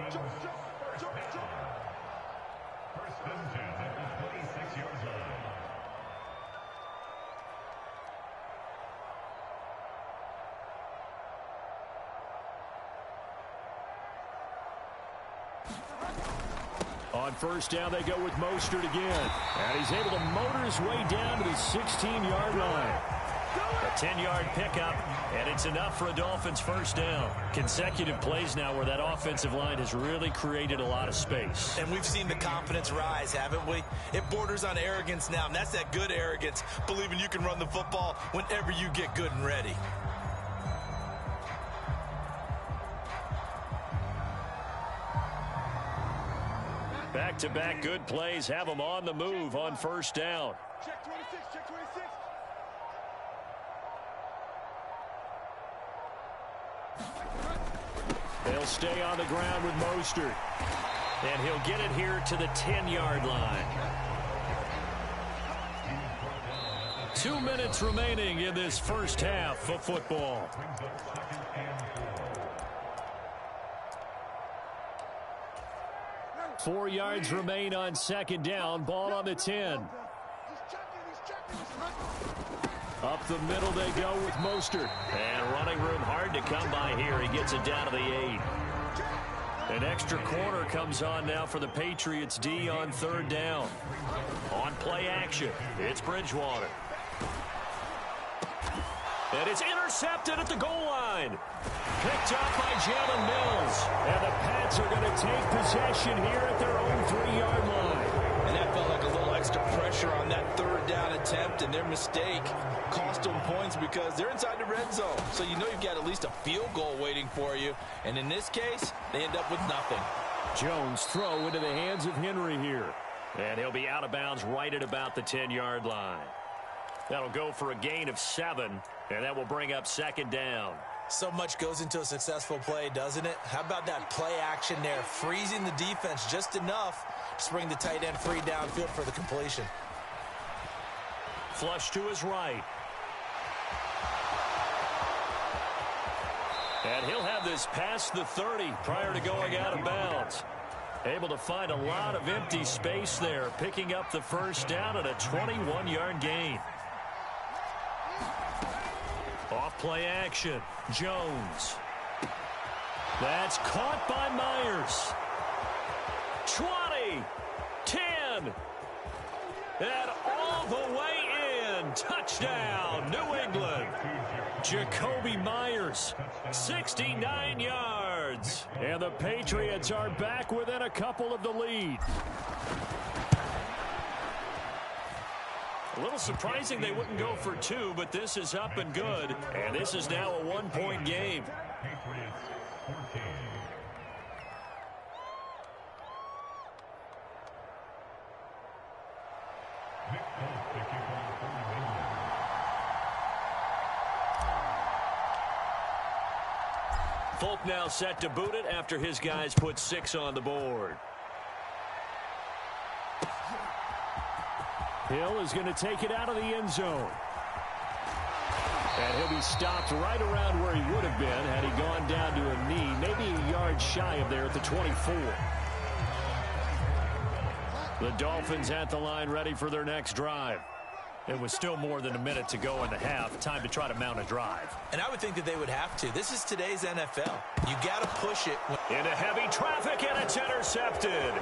[SPEAKER 1] On first down, they go with Mostert again. And he's able to motor his way down to the 16-yard line. A 10-yard pickup, and it's enough for a Dolphins first down. Consecutive plays now where that offensive line has really created a lot of space.
[SPEAKER 2] And we've seen the confidence rise, haven't we? It borders on arrogance now, and that's that good arrogance, believing you can run the football whenever you get good and ready.
[SPEAKER 1] Back-to-back good plays have them on the move on first down.
[SPEAKER 4] Check 26, check 26.
[SPEAKER 1] They'll stay on the ground with Mostert. And he'll get it here to the 10-yard line. 2 minutes remaining in this first half of football. Four yards remain on second down. Ball on the 10. Up the middle they go with Mostert. And running room hard to come by here. He gets it down to the 8. An extra corner comes on now for the Patriots D on third down. On play action, it's Bridgewater. And it's intercepted at the goal line. Picked up by Jalen Mills. And the Pats are going to take possession here at their own 3-yard line.
[SPEAKER 2] And that felt like a little extra pressure on that third down attempt, and their mistake cost them points because they're inside the red zone. So you know you've got at least a field goal waiting for you. And in this case, they end up with nothing.
[SPEAKER 1] Jones throw into the hands of Henry here. And he'll be out of bounds right at about the 10-yard line. That'll go for a gain of 7, and that will bring up second down.
[SPEAKER 2] So much goes into a successful play, doesn't it? How about that play action there, freezing the defense just enough to bring the tight end free downfield for the completion.
[SPEAKER 1] Flush to his right. And he'll have this past the 30 prior to going out of bounds. Able to find a lot of empty space there, picking up the first down at a 21-yard gain. Off play action. Jones. That's caught by Myers. 20. 10. And all the way in. Touchdown, New England. Jacoby Myers, 69 yards. And the Patriots are back within a couple of the lead. A little surprising they wouldn't go for 2, but this is up and good. And this is now a 1-point game. Folk now set to boot it after his guys put 6 on the board. Hill is going to take it out of the end zone. And he'll be stopped right around where he would have been had he gone down to a knee, maybe a yard shy of there at the 24. The Dolphins at the line ready for their next drive. It was still more than a minute to go in the half. Time to try to mount a drive.
[SPEAKER 2] And I would think that they would have to. This is today's NFL. You got to push it.
[SPEAKER 1] Into heavy traffic, and it's intercepted.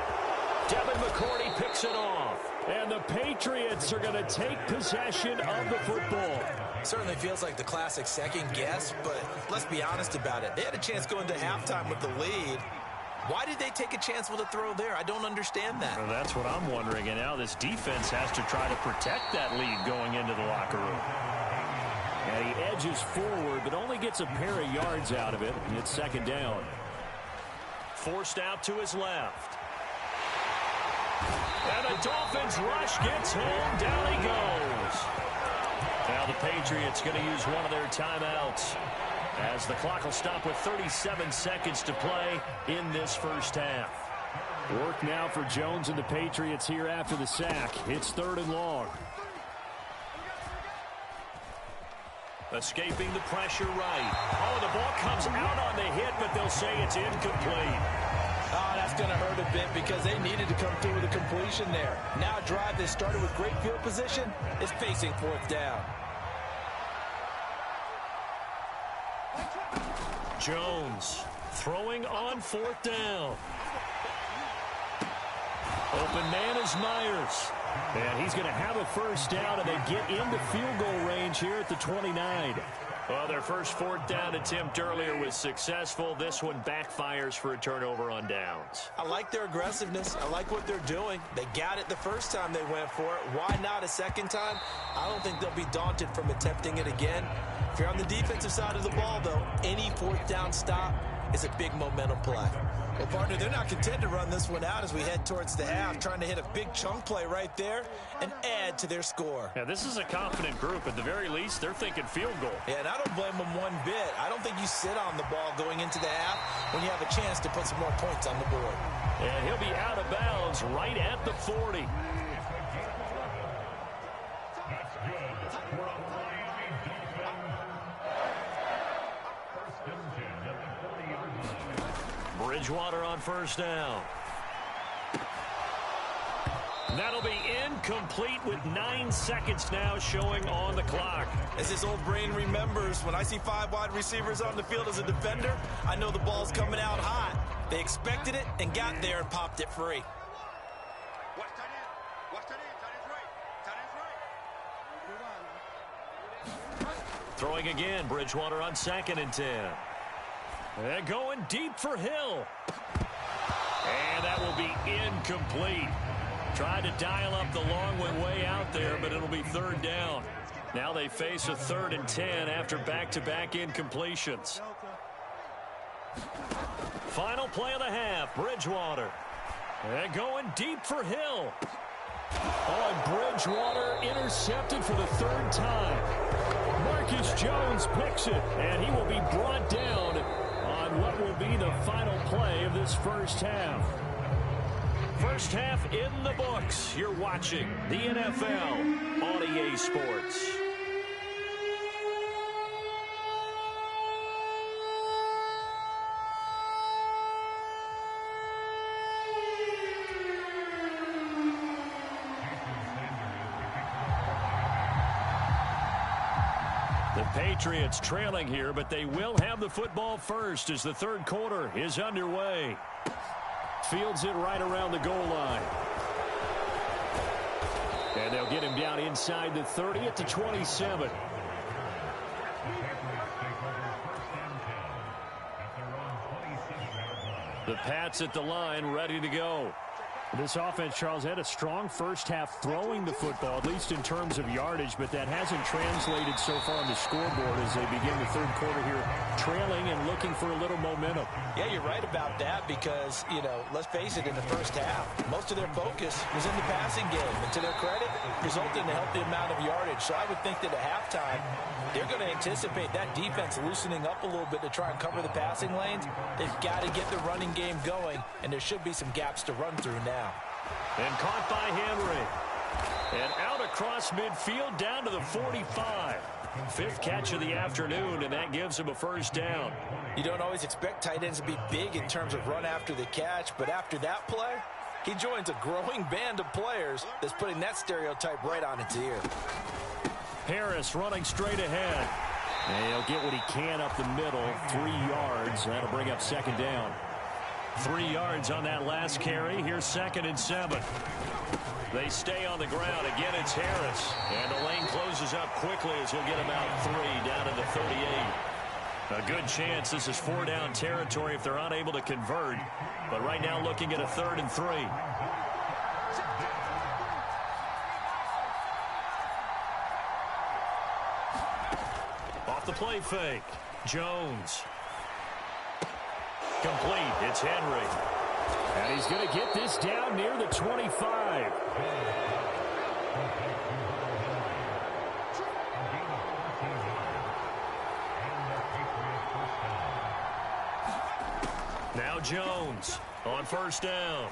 [SPEAKER 1] Devin McCourty picks it off. And the Patriots are going to take possession of the football.
[SPEAKER 2] Certainly feels like the classic second guess, but let's be honest about it. They had a chance going to halftime with the lead. Why did they take a chance with a throw there? I don't understand that.
[SPEAKER 1] Well, that's what I'm wondering. And now this defense has to try to protect that lead going into the locker room. And he edges forward, but only gets a pair of yards out of it. And it's second down. Forced out to his left. And the Dolphins rush gets home. Down he goes. Now the Patriots going to use one of their timeouts, as the clock will stop with 37 seconds to play in this first half. Work now for Jones and the Patriots here after the sack. It's 3rd and long. Escaping the pressure right. Oh, the ball comes out on the hit, but they'll say it's incomplete.
[SPEAKER 2] Oh, that's going to hurt a bit because they needed to come through with a completion there. Now a drive that started with great field position is facing 4th down.
[SPEAKER 1] Jones throwing on 4th down. Open man is Myers. And he's going to have a first down, and they get into field goal range here at the 29. Well, their first 4th down attempt earlier was successful. This one backfires for a turnover on downs.
[SPEAKER 2] I like their aggressiveness. I like what they're doing. They got it the first time they went for it. Why not a second time? I don't think they'll be daunted from attempting it again. If you're on the defensive side of the ball, though, any 4th down stop is a big momentum play. Well, partner, they're not content to run this one out as we head towards the half, trying to hit a big chunk play right there and add to their score.
[SPEAKER 1] Yeah, this is a confident group. At the very least, they're thinking field goal.
[SPEAKER 2] Yeah, and I don't blame them one bit. I don't think you sit on the ball going into the half when you have a chance to put some more points on the board.
[SPEAKER 1] And he'll be out of bounds right at the 40. Bridgewater on first down. That'll be incomplete with 9 seconds now showing on the clock.
[SPEAKER 3] As his old brain remembers, when I see 5 wide receivers on the field as a defender, I know the ball's coming out hot. They expected it and got there and popped it free.
[SPEAKER 4] Watch tight end. Watch tight end. Tight end's right.
[SPEAKER 1] Throwing again, Bridgewater on 2nd and 10. And going deep for Hill. And that will be incomplete. Tried to dial up the long one way out there, but it'll be 3rd down. Now they face a 3rd and 10 after back-to-back incompletions. Final play of the half, Bridgewater. And going deep for Hill. Oh, and Bridgewater intercepted for the 3rd time. Marcus Jones picks it, and he will be brought down on what will be the final play of this first half. First half in the books. You're watching the NFL on EA Sports. The Patriots trailing here, but they will have the football first as the 3rd quarter is underway. Fields it right around the goal line. And they'll get him down inside the 30 at the 27. The Pats at the line, ready to go. This offense, Charles, had a strong first half throwing the football, at least in terms of yardage, but that hasn't translated so far on the scoreboard as they begin the 3rd quarter here, trailing and looking for a little momentum.
[SPEAKER 2] Yeah, you're right about that because, you know, let's face it, in the first half, most of their focus was in the passing game. And to their credit, resulted in a healthy amount of yardage. So I would think that at halftime, they're going to anticipate that defense loosening up a little bit to try and cover the passing lanes. They've got to get the running game going, and there should be some gaps to run through now.
[SPEAKER 1] And caught by Henry. And out across midfield down to the 45. 5th catch of the afternoon, and that gives him a first down.
[SPEAKER 2] You don't always expect tight ends to be big in terms of run after the catch, but after that play, He joins a growing band of players that's putting that stereotype right on its ear.
[SPEAKER 1] Harris running straight ahead. And he'll get what he can up the middle, 3 yards. That'll bring up second down. 3 yards on that last carry. Here's 2nd and 7. They stay on the ground. Again, it's Harris. And the lane closes up quickly as he'll get about 3 down to the 38. A good chance this is 4-down territory if they're unable to convert. But right now looking at a 3rd and 3. Off the play fake. Jones. Complete. It's Henry. And he's going to get this down near the 25. Now Jones on 1st down.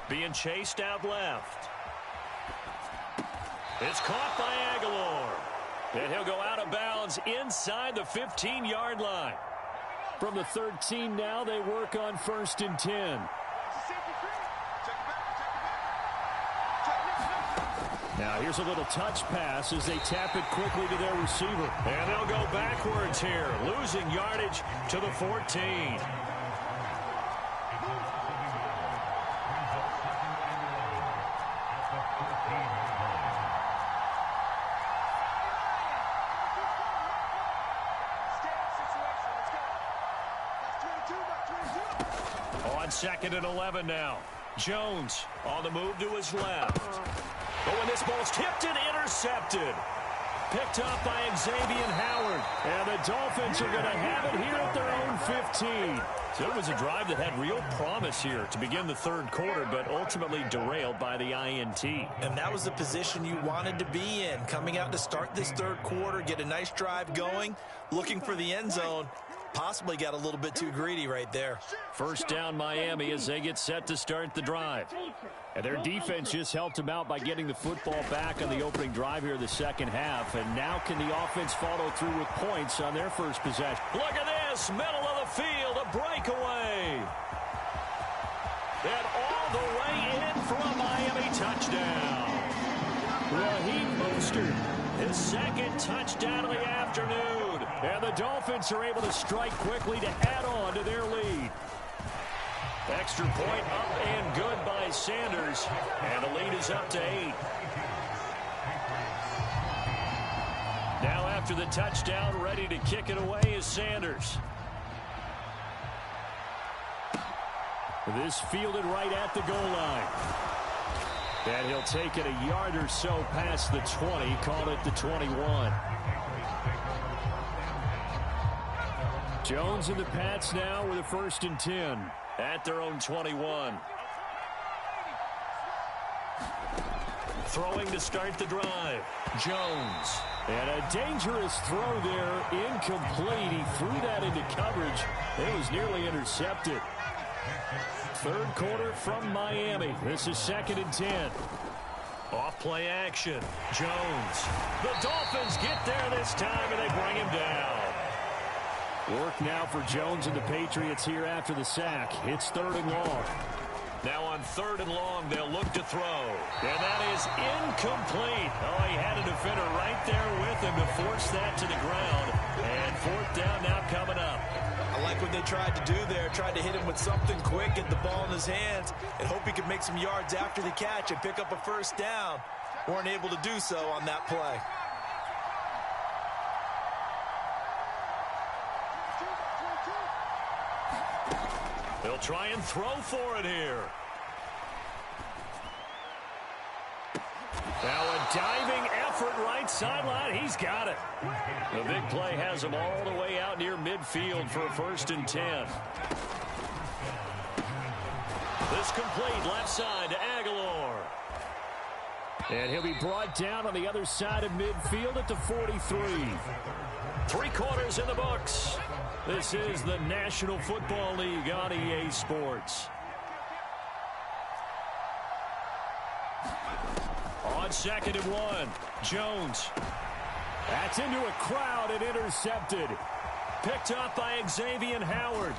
[SPEAKER 1] Being chased out left. It's caught by Aguilar. And he'll go out of bounds inside the 15-yard line. From the 13 now, they work on 1st and 10. Now here's a little touch pass as they tap it quickly to their receiver. And they'll go backwards here, losing yardage to the 14. On 2nd and 11 now. Jones on the move to his left. Oh, and this ball's tipped and intercepted. Picked up by Xavier Howard. And the Dolphins are going to have it here at their own 15. So it was a drive that had real promise here to begin the 3rd quarter, but ultimately derailed by the INT.
[SPEAKER 2] And that was the position you wanted to be in. Coming out to start this 3rd quarter, get a nice drive going, looking for the end zone. Possibly got a little bit too greedy right there.
[SPEAKER 1] 1st down Miami as they get set to start the drive. And their defense just helped them out by getting the football back on the opening drive here in the 2nd half. And now can the offense follow through with points on their first possession? Look at this, middle of the field, a breakaway. And all the way in for a Miami touchdown. Raheem Mostert, his 2nd touchdown of the afternoon. And the Dolphins are able to strike quickly to add on to their lead. Extra point up and good by Sanders. And the lead is up to 8. Now after the touchdown, ready to kick it away is Sanders. This fielded right at the goal line. And he'll take it a yard or so past the 20, call it the 21. Jones and the Pats now with a 1st and 10 at their own 21. Throwing to start the drive. Jones. And a dangerous throw there. Incomplete. He threw that into coverage. It was nearly intercepted. 3rd quarter from Miami. This is 2nd and 10. Off play action. Jones. The Dolphins get there this time and they bring him down. Work now for Jones and the Patriots here after the sack. It's 3rd and long. Now on 3rd and long, they'll look to throw. And that is incomplete. Oh, he had a defender right there with him to force that to the ground. And 4th down now coming up.
[SPEAKER 2] I like what they tried to do there. Tried to hit him with something quick, get the ball in his hands, and hope he could make some yards after the catch and pick up a 1st down. Weren't able to do so on that play.
[SPEAKER 1] They'll try and throw for it here. Now a diving effort right sideline. He's got it. The big play has him all the way out near midfield for a 1st and 10. This complete left side to Aguilar. And he'll be brought down on the other side of midfield at the 43. 3 quarters in the books. This is the National Football League on EA Sports. On 2nd and 1, Jones. That's into a crowd and intercepted. Picked up by Xavier Howard.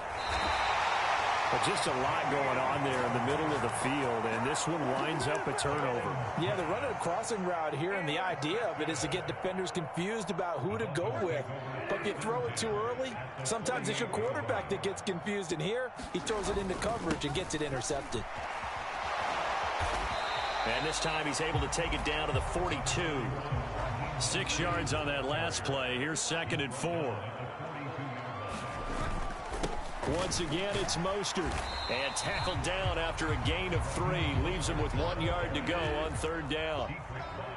[SPEAKER 1] But just a lot going on there in the middle of the field, and this one winds up a turnover.
[SPEAKER 2] Yeah, they're running a crossing route here, and the idea of it is to get defenders confused about who to go with. But if you throw it too early, sometimes it's your quarterback that gets confused, and here he throws it into coverage and gets it intercepted.
[SPEAKER 1] And this time he's able to take it down to the 42. 6 yards on that last play. Here's 2nd and 4. Once again, it's Mostert. And tackled down after a gain of 3. Leaves him with 1 yard to go on 3rd down.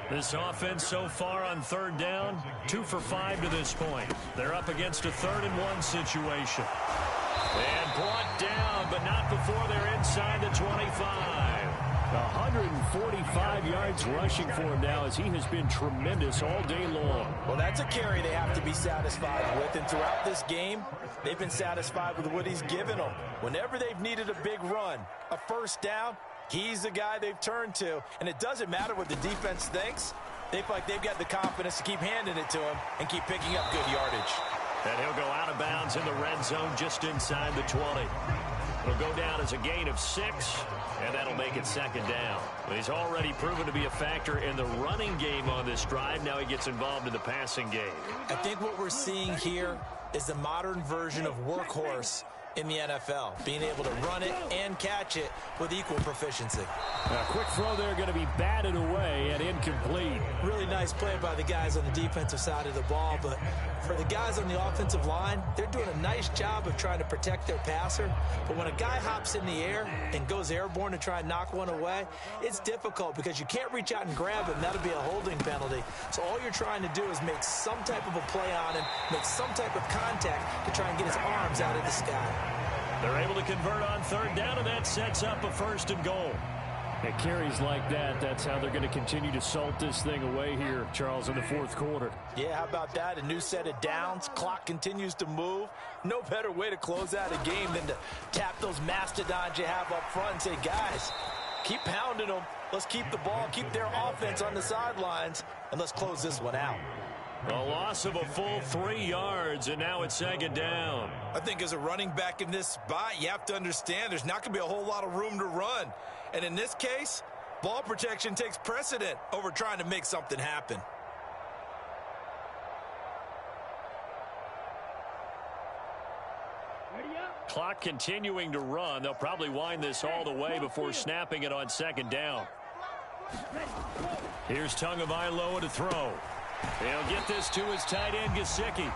[SPEAKER 1] This offense so far on 3rd down, 2 for 5 to this point. They're up against a 3rd and 1 situation. And brought down, but not before they're inside the 25. 145 yards rushing for him now, as he has been tremendous all day long.
[SPEAKER 2] Well, that's a carry they have to be satisfied with, and throughout this game, they've been satisfied with what he's given them. Whenever they've needed a big run, a 1st down, he's the guy they've turned to, and it doesn't matter what the defense thinks. They feel like they've got the confidence to keep handing it to him and keep picking up good yardage.
[SPEAKER 1] And he'll go out of bounds in the red zone just inside the 20. It'll go down as a gain of 6, and that'll make it 2nd down. He's already proven to be a factor in the running game on this drive. Now he gets involved in the passing game.
[SPEAKER 2] I think what we're seeing here is the modern version of workhorse in the NFL, being able to run it and catch it with equal proficiency.
[SPEAKER 1] A quick throw there going to be batted away and incomplete.
[SPEAKER 2] Really nice play by the guys on the defensive side of the ball, but for the guys on the offensive line, they're doing a nice job of trying to protect their passer. But when a guy hops in the air and goes airborne to try and knock one away, it's difficult because you can't reach out and grab him. That'll be a holding penalty. So all you're trying to do is make some type of a play on him, make some type of contact to try and get his arms out of the sky.
[SPEAKER 1] They're able to convert on 3rd down, and that sets up a 1st and goal. It carries like that. That's how they're going to continue to salt this thing away here, Charles, in the 4th quarter.
[SPEAKER 2] Yeah, how about that? A new set of downs. Clock continues to move. No better way to close out a game than to tap those mastodons you have up front and say, guys, keep pounding them. Let's keep the ball, keep their offense on the sidelines, and let's close this one out.
[SPEAKER 1] A loss of a full 3 yards, and now it's 2nd down.
[SPEAKER 3] I think as a running back in this spot, you have to understand there's not going to be a whole lot of room to run. And in this case, ball protection takes precedent over trying to make something happen.
[SPEAKER 1] Clock continuing to run. They'll probably wind this all the way before snapping it on 2nd down. Here's Tagovailoa to throw. He'll get this to his tight end, Gesicki.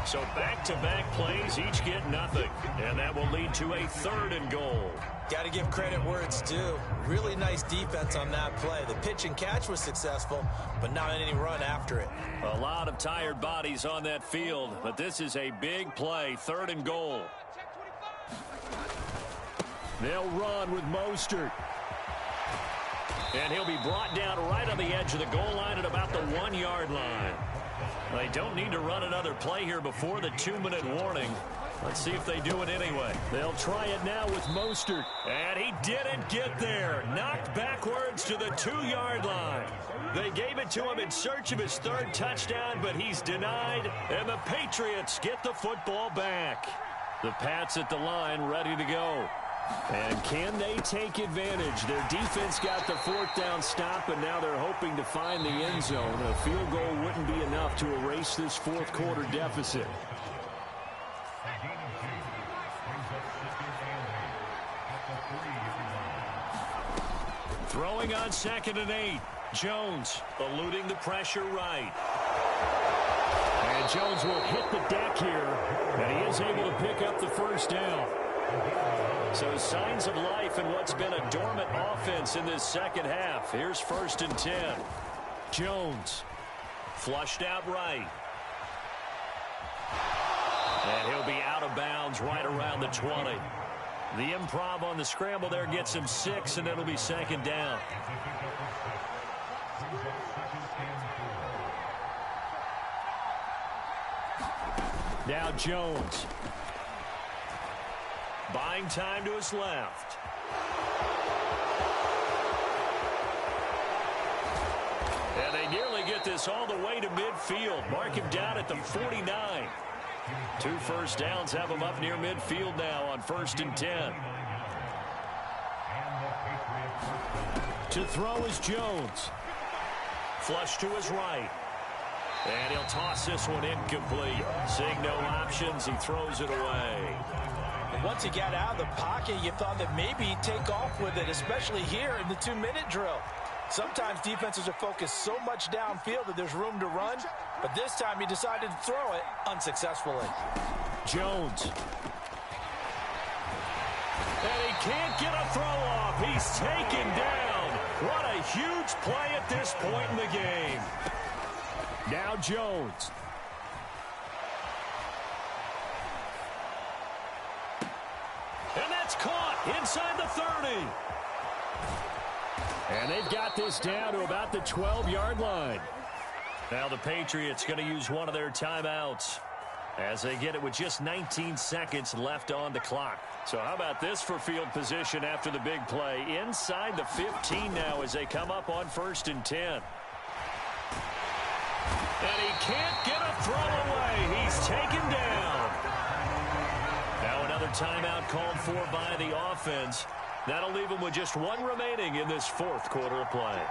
[SPEAKER 1] So back-to-back plays, each get nothing. And that will lead to a 3rd and goal.
[SPEAKER 2] Got to give credit where it's due. Really nice defense on that play. The pitch and catch was successful, but not any run after it.
[SPEAKER 1] A lot of tired bodies on that field, but this is a big play, 3rd and goal. They'll run with Mostert. And he'll be brought down right on the edge of the goal line at about the 1 yard line. They don't need to run another play here before the 2-minute warning. Let's see if they do it anyway. They'll try it now with Mostert. And he didn't get there. Knocked backwards to the 2 yard line. They gave it to him in search of his 3rd touchdown, but he's denied. And the Patriots get the football back. The Pats at the line ready to go. And can they take advantage? Their defense got the 4th down stop, and now they're hoping to find the end zone. A field goal wouldn't be enough to erase this 4th quarter deficit. Throwing on 2nd and 8. Jones eluding the pressure right. And Jones will hit the deck here, and he is able to pick up the 1st down. So signs of life in what's been a dormant offense in this 2nd half. Here's 1st and 10. Jones flushed out right. And he'll be out of bounds right around the 20. The improv on the scramble there gets him 6, and it'll be 2nd down. Now Jones. Buying time to his left. And they nearly get this all the way to midfield. Mark him down at the 49. 2 first downs have him up near midfield now on 1st and 10. To throw is Jones. Flush to his right. And he'll toss this one incomplete. Seeing no options, he throws it away.
[SPEAKER 2] Once he got out of the pocket, you thought that maybe he'd take off with it, especially here in the 2-minute drill. Sometimes defenses are focused so much downfield that there's room to run, but this time he decided to throw it unsuccessfully.
[SPEAKER 1] Jones. And he can't get a throw off. He's taken down. What a huge play at this point in the game. Now Jones. And that's caught inside the 30. And they've got this down to about the 12-yard line. Now the Patriots going to use one of their timeouts as they get it with just 19 seconds left on the clock. So how about this for field position after the big play? Inside the 15 now as they come up on 1st and 10. And he can't get a throw away. He's taken down. Now another timeout called for by the offense. That'll leave him with just 1 remaining in this 4th quarter of play.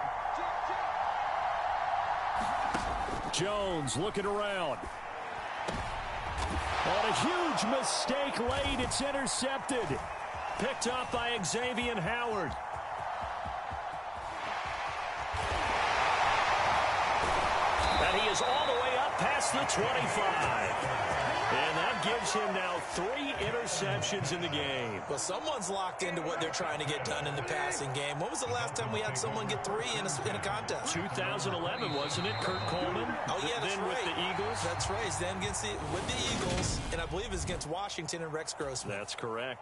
[SPEAKER 1] Jones looking around. And a huge mistake late. It's intercepted. Picked up by Xavier Howard. And he is all the way up past the 25. And that gives him now 3 interceptions in the game.
[SPEAKER 2] Well, someone's locked into what they're trying to get done in the passing game. When was the last time we had someone get 3 in a contest?
[SPEAKER 1] 2011, wasn't it? Kurt Coleman.
[SPEAKER 2] Oh, yeah, that's
[SPEAKER 1] then
[SPEAKER 2] right.
[SPEAKER 1] With the Eagles.
[SPEAKER 2] That's right. Then with the Eagles, and I believe it's against Washington and Rex Grossman.
[SPEAKER 1] That's correct.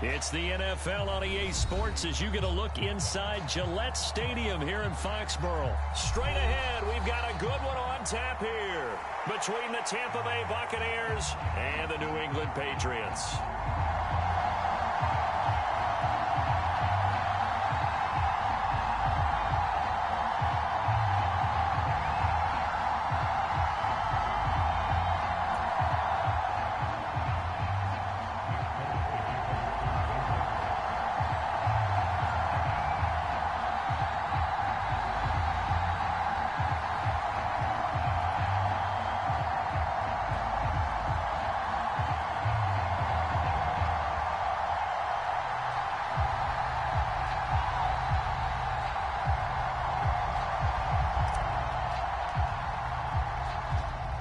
[SPEAKER 1] It's the NFL on EA Sports as you get a look inside Gillette Stadium here in Foxborough. Straight ahead, we've got a good one on tap here between the Tampa Bay Buccaneers and the New England Patriots.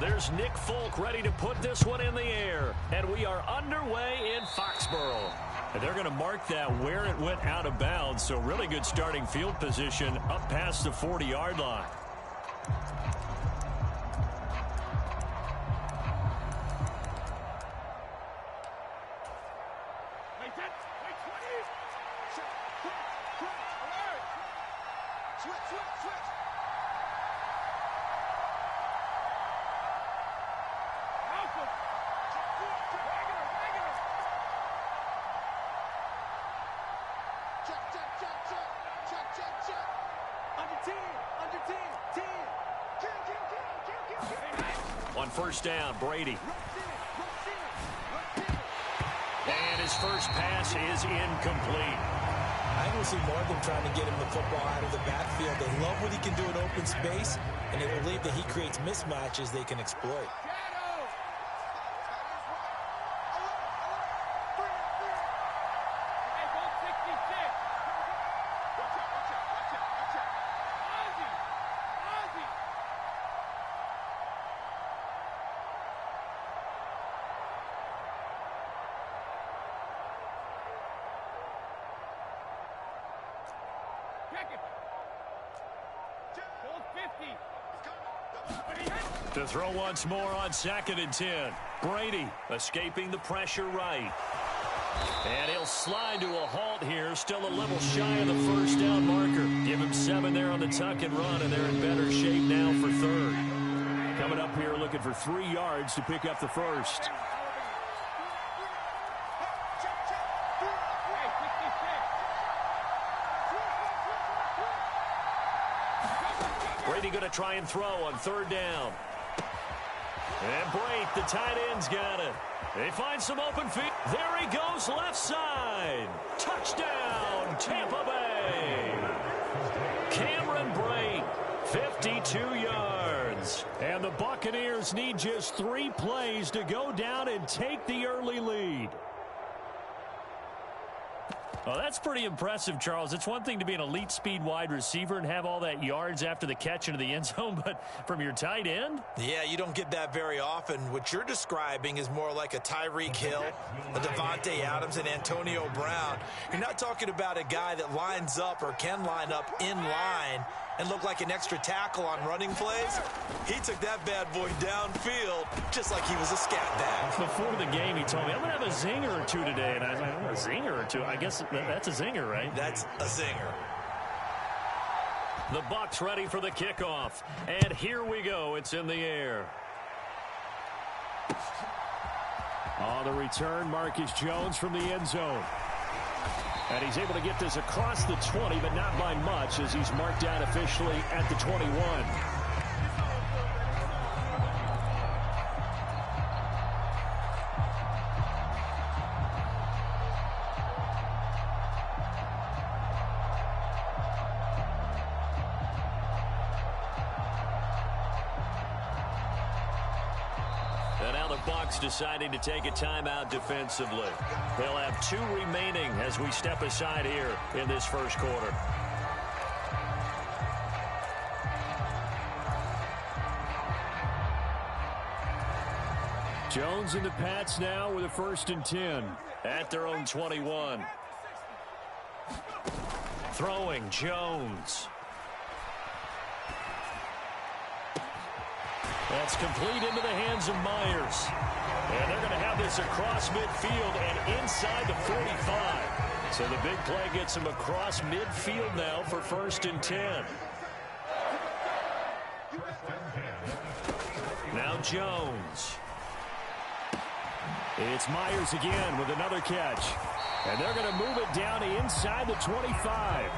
[SPEAKER 1] There's Nick Folk ready to put this one in the air. And we are underway in Foxborough. And they're going to mark that where it went out of bounds. So really good starting field position up past the 40-yard line. On first down, Brady. And his first pass is incomplete.
[SPEAKER 2] I will see more than trying to get him the football out of the backfield. They love what he can do in open space, and they believe that he creates mismatches they can exploit.
[SPEAKER 1] To throw once more on 2nd and 10. Brady escaping the pressure right. And he'll slide to a halt here. Still a little shy of the first down marker. Give him 7 there on the tuck and run, and they're in better shape now for 3rd. Coming up here looking for 3 yards to pick up the first. Brady going to try and throw on 3rd down. And Brake, the tight end's got it. They find some open feet. There he goes, left side. Touchdown, Tampa Bay. Cameron Brake, 52 yards. And the Buccaneers need just 3 plays to go down and take the early lead. Well, that's pretty impressive, Charles. It's one thing to be an elite speed wide receiver and have all that yards after the catch into the end zone, but from your tight end?
[SPEAKER 2] Yeah, you don't get that very often. What you're describing is more like a Tyreek Hill, a Devontae Adams, and Antonio Brown. You're not talking about a guy that lines up or can line up in line and look like an extra tackle on running plays. He took that bad boy downfield just like he was a scat back.
[SPEAKER 1] Before the game, he told me, I'm going to have a zinger or 2 today. And I was like, a zinger or 2? I guess that's a zinger, right?
[SPEAKER 2] That's a zinger.
[SPEAKER 1] The Bucs ready for the kickoff. And here we go. It's in the air. On the return, Marcus Jones from the end zone. And he's able to get this across the 20, but not by much as he's marked down officially at the 21. And now the Bucs deciding to take a timeout defensively. They'll have 2 remaining as we step aside here in this first quarter. Jones and the Pats now with a 1st and 10 at their own 21. Throwing Jones. That's complete into the hands of Myers. And they're going to have this across midfield and inside the 45. So the big play gets him across midfield now for 1st and 10. Now Jones. It's Myers again with another catch. And they're going to move it down to inside the 25.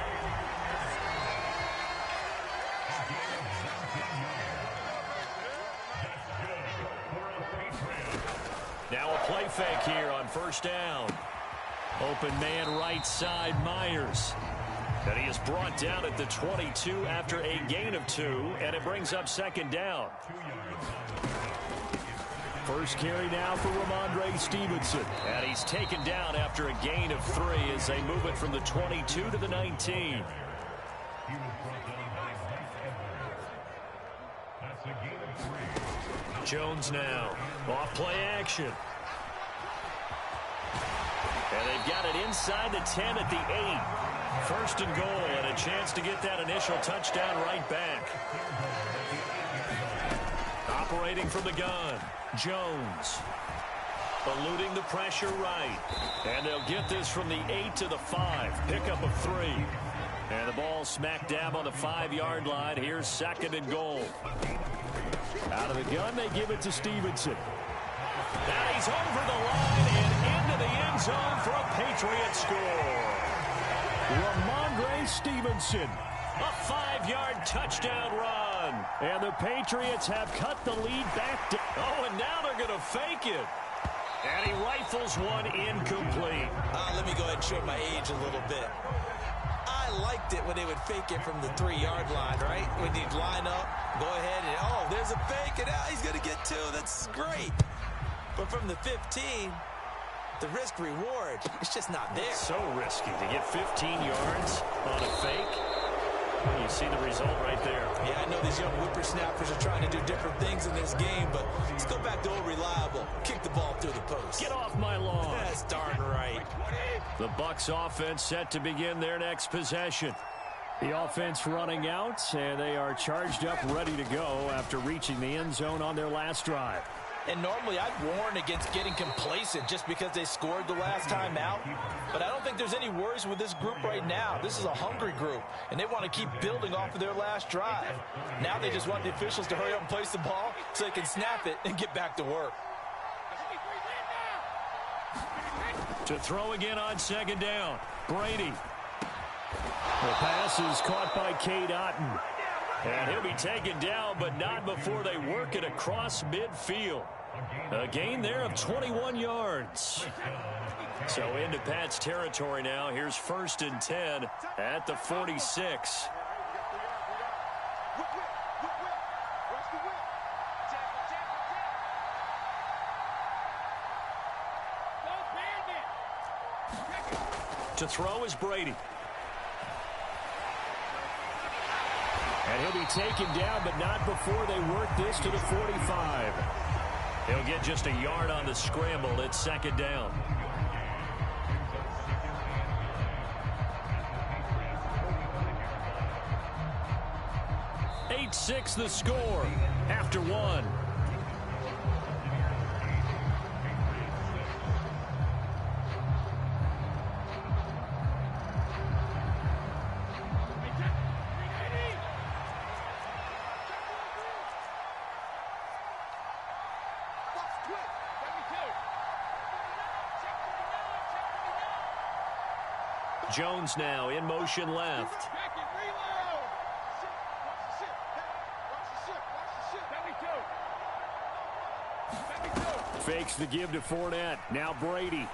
[SPEAKER 1] Now a play fake here on 1st down. Open man right side, Myers. And he is brought down at the 22 after a gain of 2, and it brings up 2nd down. First carry now for Ramondre Stevenson. And he's taken down after a gain of 3 as they move it from the 22 to the 19. Jones now. Off play action. And they've got it inside the 10 at the 8. 1st and goal and a chance to get that initial touchdown right back. Operating from the gun. Jones. Eluding the pressure right. And they'll get this from the 8 to the 5. Pickup of 3. And the ball smack dab on the 5-yard line. Here's 2nd and goal. Out of the gun, they give it to Stevenson. Now he's over the line and into the end zone for a Patriot score. Ramondre Stevenson, a 5-yard touchdown run. And the Patriots have cut the lead back to... Oh, and now they're going to fake it. And he rifles one incomplete.
[SPEAKER 2] Let me go ahead and show my age a little bit. I liked it when they would fake it from the 3-yard line, right? When you'd line up, go ahead and, oh, there's a fake, and now he's going to get 2. That's great. But from the 15, the risk-reward, it's just not there.
[SPEAKER 1] It's so risky to get 15 yards on a fake. You see the result right there.
[SPEAKER 2] Yeah, I know these young whippersnappers are trying to do different things in this game, but let's go back to old reliable. Kick the ball through the post.
[SPEAKER 1] Get off my lawn.
[SPEAKER 2] That's darn right.
[SPEAKER 1] The Bucs offense set to begin their next possession. The offense running out, and they are charged up, ready to go after reaching the end zone on their last drive.
[SPEAKER 2] And normally I'd warn against getting complacent just because they scored the last time out. But I don't think there's any worries with this group right now. This is a hungry group, and they want to keep building off of their last drive. Now they just want the officials to hurry up and place the ball so they can snap it and get back to work.
[SPEAKER 1] To throw again on 2nd down, Brady. The pass is caught by Cade Otton. And he'll be taken down, but not before they work it across midfield. A gain there of 21 yards. So into Pat's territory now. Here's 1st and 10 at the 46. To throw is Brady. And he'll be taken down, but not before they work this to the 45. He'll get just a yard on the scramble. It's 2nd down. 8-6 the score after 1. Jones now in motion left. Fakes the give to Fournette. Now Brady.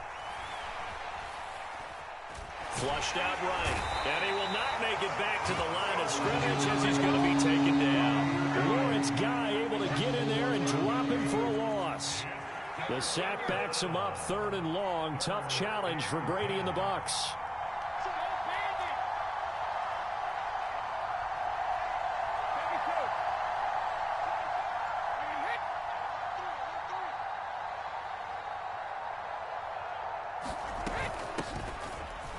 [SPEAKER 1] Flushed out right. And he will not make it back to the line of scrimmage as he's going to be taken down. Lawrence Guy able to get in there and drop him for a loss. The sack backs him up 3rd and long. Tough challenge for Brady and the Bucs.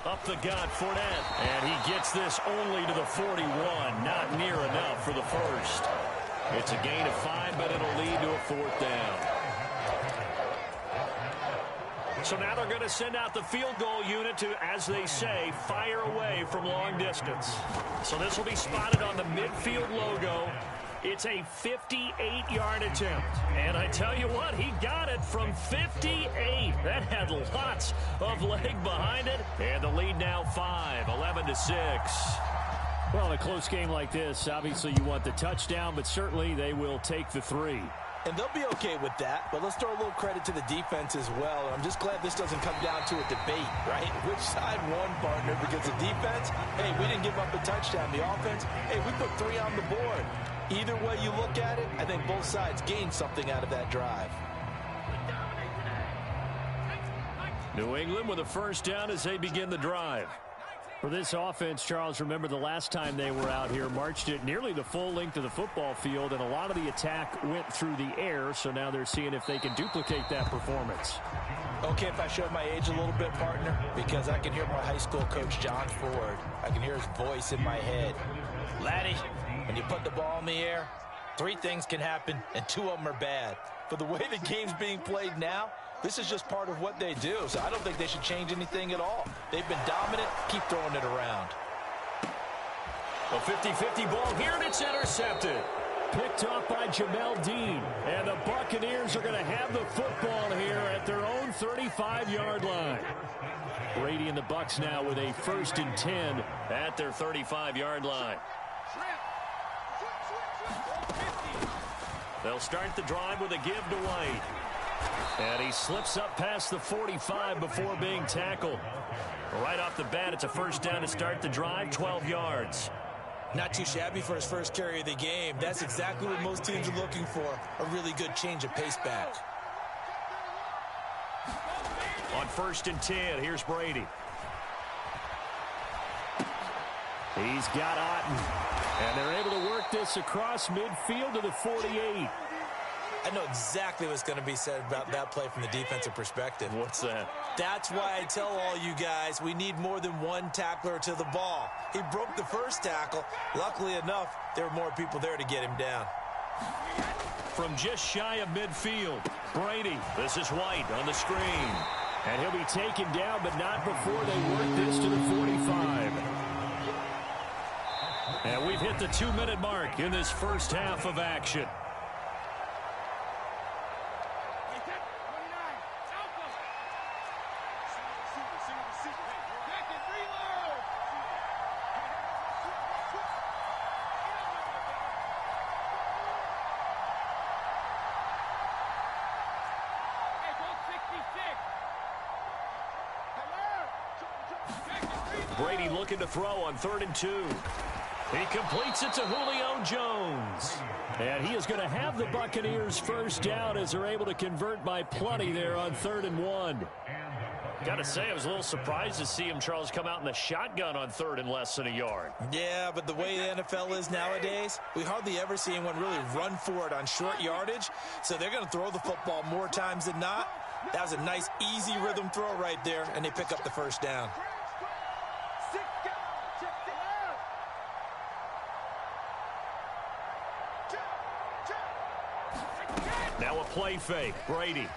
[SPEAKER 1] Up the gut, Fournette. And he gets this only to the 41. Not near enough for the first. It's a gain of 5, but it'll lead to a 4th down. So now they're going to send out the field goal unit to, as they say, fire away from long distance. So this will be spotted on the midfield logo. It's a 58-yard attempt. And I tell you what, he got it from 58. That had lots of leg behind it. And the lead now 5, 11-6.
[SPEAKER 5] Well, in a close game like this, obviously you want the touchdown, but certainly they will take the 3.
[SPEAKER 2] And they'll be okay with that, but let's throw a little credit to the defense as well. I'm just glad this doesn't come down to a debate, right? Which side won, partner? Because the defense, hey, we didn't give up a touchdown. The offense, hey, we put 3 on the board. Either way you look at it, I think both sides gained something out of that drive.
[SPEAKER 1] New England with a first down as they begin the drive.
[SPEAKER 5] For this offense, Charles, remember the last time they were out here, marched it nearly the full length of the football field, and a lot of the attack went through the air, so now they're seeing if they can duplicate that performance.
[SPEAKER 2] Okay, if I showed my age a little bit, partner, because I can hear my high school coach, John Ford. I can hear his voice in my head. Laddie, when you put the ball in the air, 3 things can happen, and 2 of them are bad. For the way the game's being played now, this is just part of what they do, so I don't think they should change anything at all. They've been dominant. Keep throwing it around.
[SPEAKER 1] A 50-50 ball here, and it's intercepted.
[SPEAKER 5] Picked off by Jamel Dean. And the Buccaneers are going to have the football here at their own 35-yard line. Brady and the Bucs now with a 1st and 10
[SPEAKER 1] at their 35-yard line. They'll start the drive with a give to White. And he slips up past the 45 before being tackled. Right off the bat, it's a first down to start the drive, 12 yards.
[SPEAKER 2] Not too shabby for his first carry of the game. That's exactly what most teams are looking for, a really good change of pace back.
[SPEAKER 1] On 1st and 10, here's Brady.
[SPEAKER 5] He's got Otten. And they're able to work this across midfield to the 48.
[SPEAKER 2] I know exactly what's going to be said about that play from the defensive perspective.
[SPEAKER 1] What's that?
[SPEAKER 2] That's why I tell all you guys we need more than one tackler to the ball. He broke the first tackle. Luckily enough, there were more people there to get him down.
[SPEAKER 1] From just shy of midfield, Brady. This is White on the screen.
[SPEAKER 5] And he'll be taken down, but not before they work this to the 45.
[SPEAKER 1] And we've hit the 2-minute mark in this first half of action. Brady looking to throw on 3rd and 2. He completes it to Julio Jones.
[SPEAKER 5] And he is going to have the Buccaneers first down as they're able to convert by plenty there on 3rd and 1.
[SPEAKER 1] Got to say, I was a little surprised to see him, Charles, come out in the shotgun on 3rd and less than a yard.
[SPEAKER 2] Yeah, but the way the NFL is nowadays, we hardly ever see anyone really run for it on short yardage. So they're going to throw the football more times than not. That was a nice, easy rhythm throw right there, and they pick up the first down.
[SPEAKER 1] Now a play fake. Brady.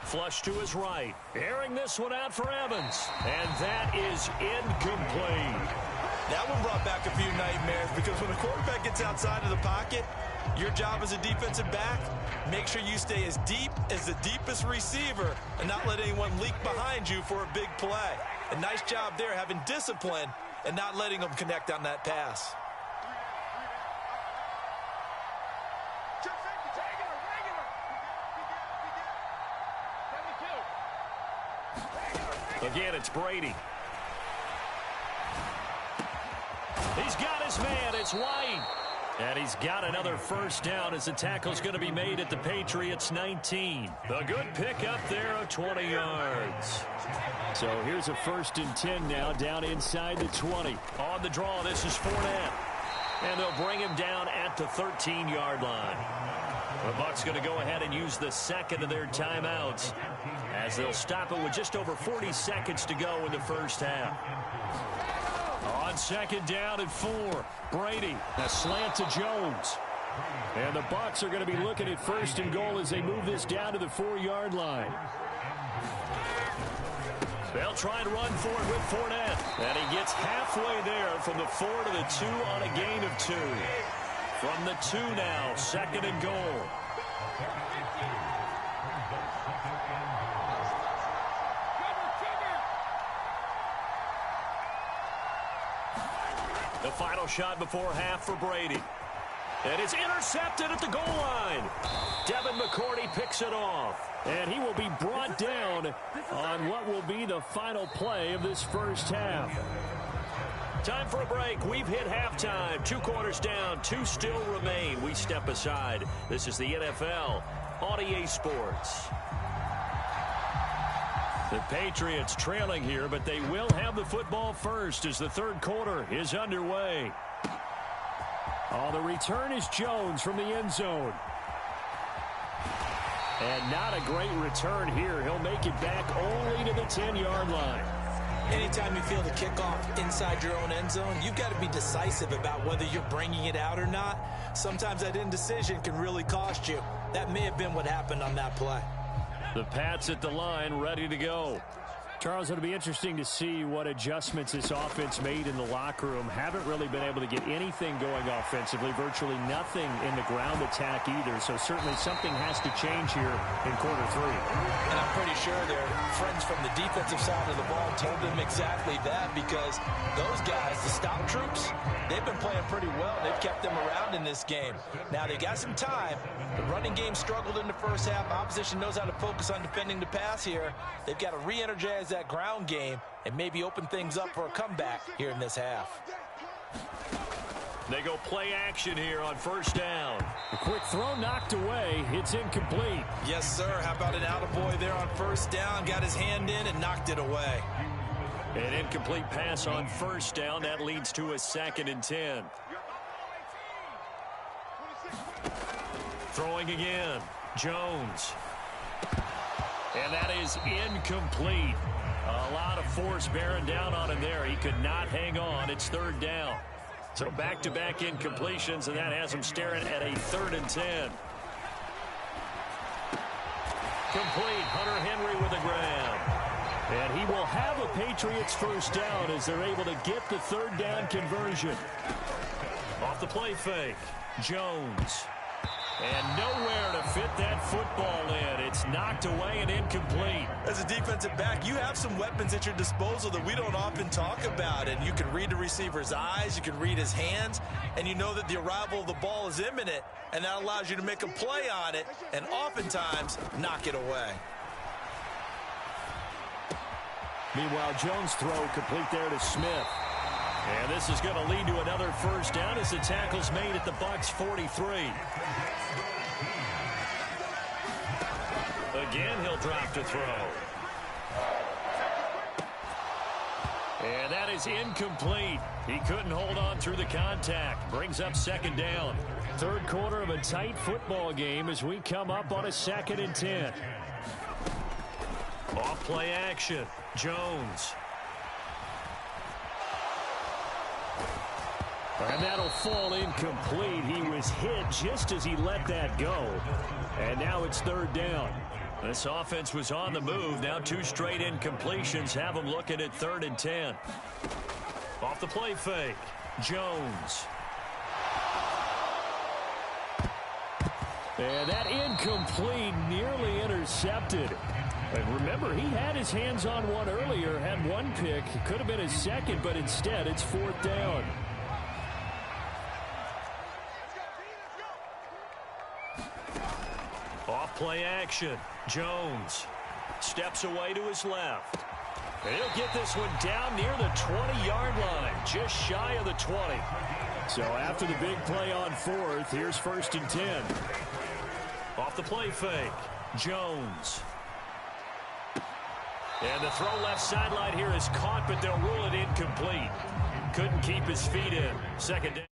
[SPEAKER 1] Flush to his right. Airing this one out for Evans. And that is incomplete.
[SPEAKER 3] That one brought back a few nightmares because when a quarterback gets outside of the pocket, your job as a defensive back, make sure you stay as deep as the deepest receiver and not let anyone leak behind you for a big play. A nice job there having discipline and not letting them connect on that pass.
[SPEAKER 1] Again, it's Brady. He's got his man. It's White. And he's got another first down as the tackle's going to be made at the Patriots 19. A good pick up there of 20 yards.
[SPEAKER 5] So here's a 1st and 10 now down inside the 20.
[SPEAKER 1] On the draw, this is Fournette. And they'll bring him down at the 13-yard line. The Bucs going to go ahead and use the second of their timeouts as they'll stop it with just over 40 seconds to go in the first half. On 2nd down and 4, Brady. A slant to Jones.
[SPEAKER 5] And the Bucs are going to be looking at 1st and goal as they move this down to the 4-yard line.
[SPEAKER 1] They'll try and run for it with Fournette. And he gets halfway there from the 4 to the 2 on a gain of 2. From the 2 now, 2nd and goal. The final shot before half for Brady. And it's intercepted at the goal line. Devin McCourty picks it off. And he will be brought down on what will be the final play of this first half. Time for a break. We've hit halftime. 2 quarters down. 2 still remain. We step aside. This is the NFL on EA Sports. The Patriots trailing here, but they will have the football first as the 3rd quarter is underway. Oh, the return is Jones from the end zone. And not a great return here. He'll make it back only to the 10-yard line.
[SPEAKER 2] Anytime you feel the kickoff inside your own end zone, you've got to be decisive about whether you're bringing it out or not. Sometimes that indecision can really cost you. That may have been what happened on that play.
[SPEAKER 5] The Pats at the line, ready to go. Charles, it'll be interesting to see what adjustments this offense made in the locker room. Haven't really been able to get anything going offensively, virtually nothing in the ground attack either. So certainly something has to change here in quarter 3.
[SPEAKER 2] And I'm pretty sure their friends from the defensive side of the ball told them exactly that, because those guys, the stop troops, they've been playing pretty well. They've kept them around in this game. Now they got some time. The running game struggled in the first half. Opposition knows how to focus on defending the pass here. They've got to re-energize that ground game and maybe open things up for a comeback here in this half.
[SPEAKER 1] They go play action here on 1st down.
[SPEAKER 5] A quick throw knocked away. It's incomplete.
[SPEAKER 3] Yes, sir. How about an attaboy there on 1st down? Got his hand in and knocked it away.
[SPEAKER 1] An incomplete pass on 1st down. That leads to a 2nd and 10. Throwing again. Jones. And that is incomplete. A lot of force bearing down on him there. He could not hang on. It's 3rd down. So back-to-back incompletions, and that has him staring at a 3rd and 10. Complete. Hunter Henry with a grab.
[SPEAKER 5] And he will have a Patriots 1st down as they're able to get the 3rd down conversion.
[SPEAKER 1] Off the play fake. Jones. And nowhere to fit that football in. It's knocked away and incomplete.
[SPEAKER 3] As a defensive back, you have some weapons at your disposal that we don't often talk about. And you can read the receiver's eyes, you can read his hands, and you know that the arrival of the ball is imminent, and that allows you to make a play on it and oftentimes knock it away.
[SPEAKER 5] Meanwhile, Jones' throw complete there to Smith.
[SPEAKER 1] And this is going to lead to another 1st down as the tackle's made at the Bucs 43. Again, he'll drop to throw. And that is incomplete. He couldn't hold on through the contact. Brings up 2nd down.
[SPEAKER 5] 3rd quarter of a tight football game as we come up on a 2nd and 10.
[SPEAKER 1] Off play action. Jones.
[SPEAKER 5] And that'll fall incomplete. He was hit just as he let that go. And now it's 3rd down.
[SPEAKER 1] This offense was on the move. Now 2 straight incompletions have them looking at 3rd and 10. Off the play fake. Jones.
[SPEAKER 5] And that incomplete, nearly intercepted. And remember, he had his hands on one earlier, had 1 pick. It could have been his 2nd, but instead it's 4th down.
[SPEAKER 1] Off play action. Jones steps away to his left. And he'll get this one down near the 20-yard line, just shy of the 20.
[SPEAKER 5] So after the big play on 4th, here's 1st and 10.
[SPEAKER 1] Off the play fake. Jones. And the throw left sideline here is caught, but they'll rule it incomplete. Couldn't keep his feet in. 2nd down.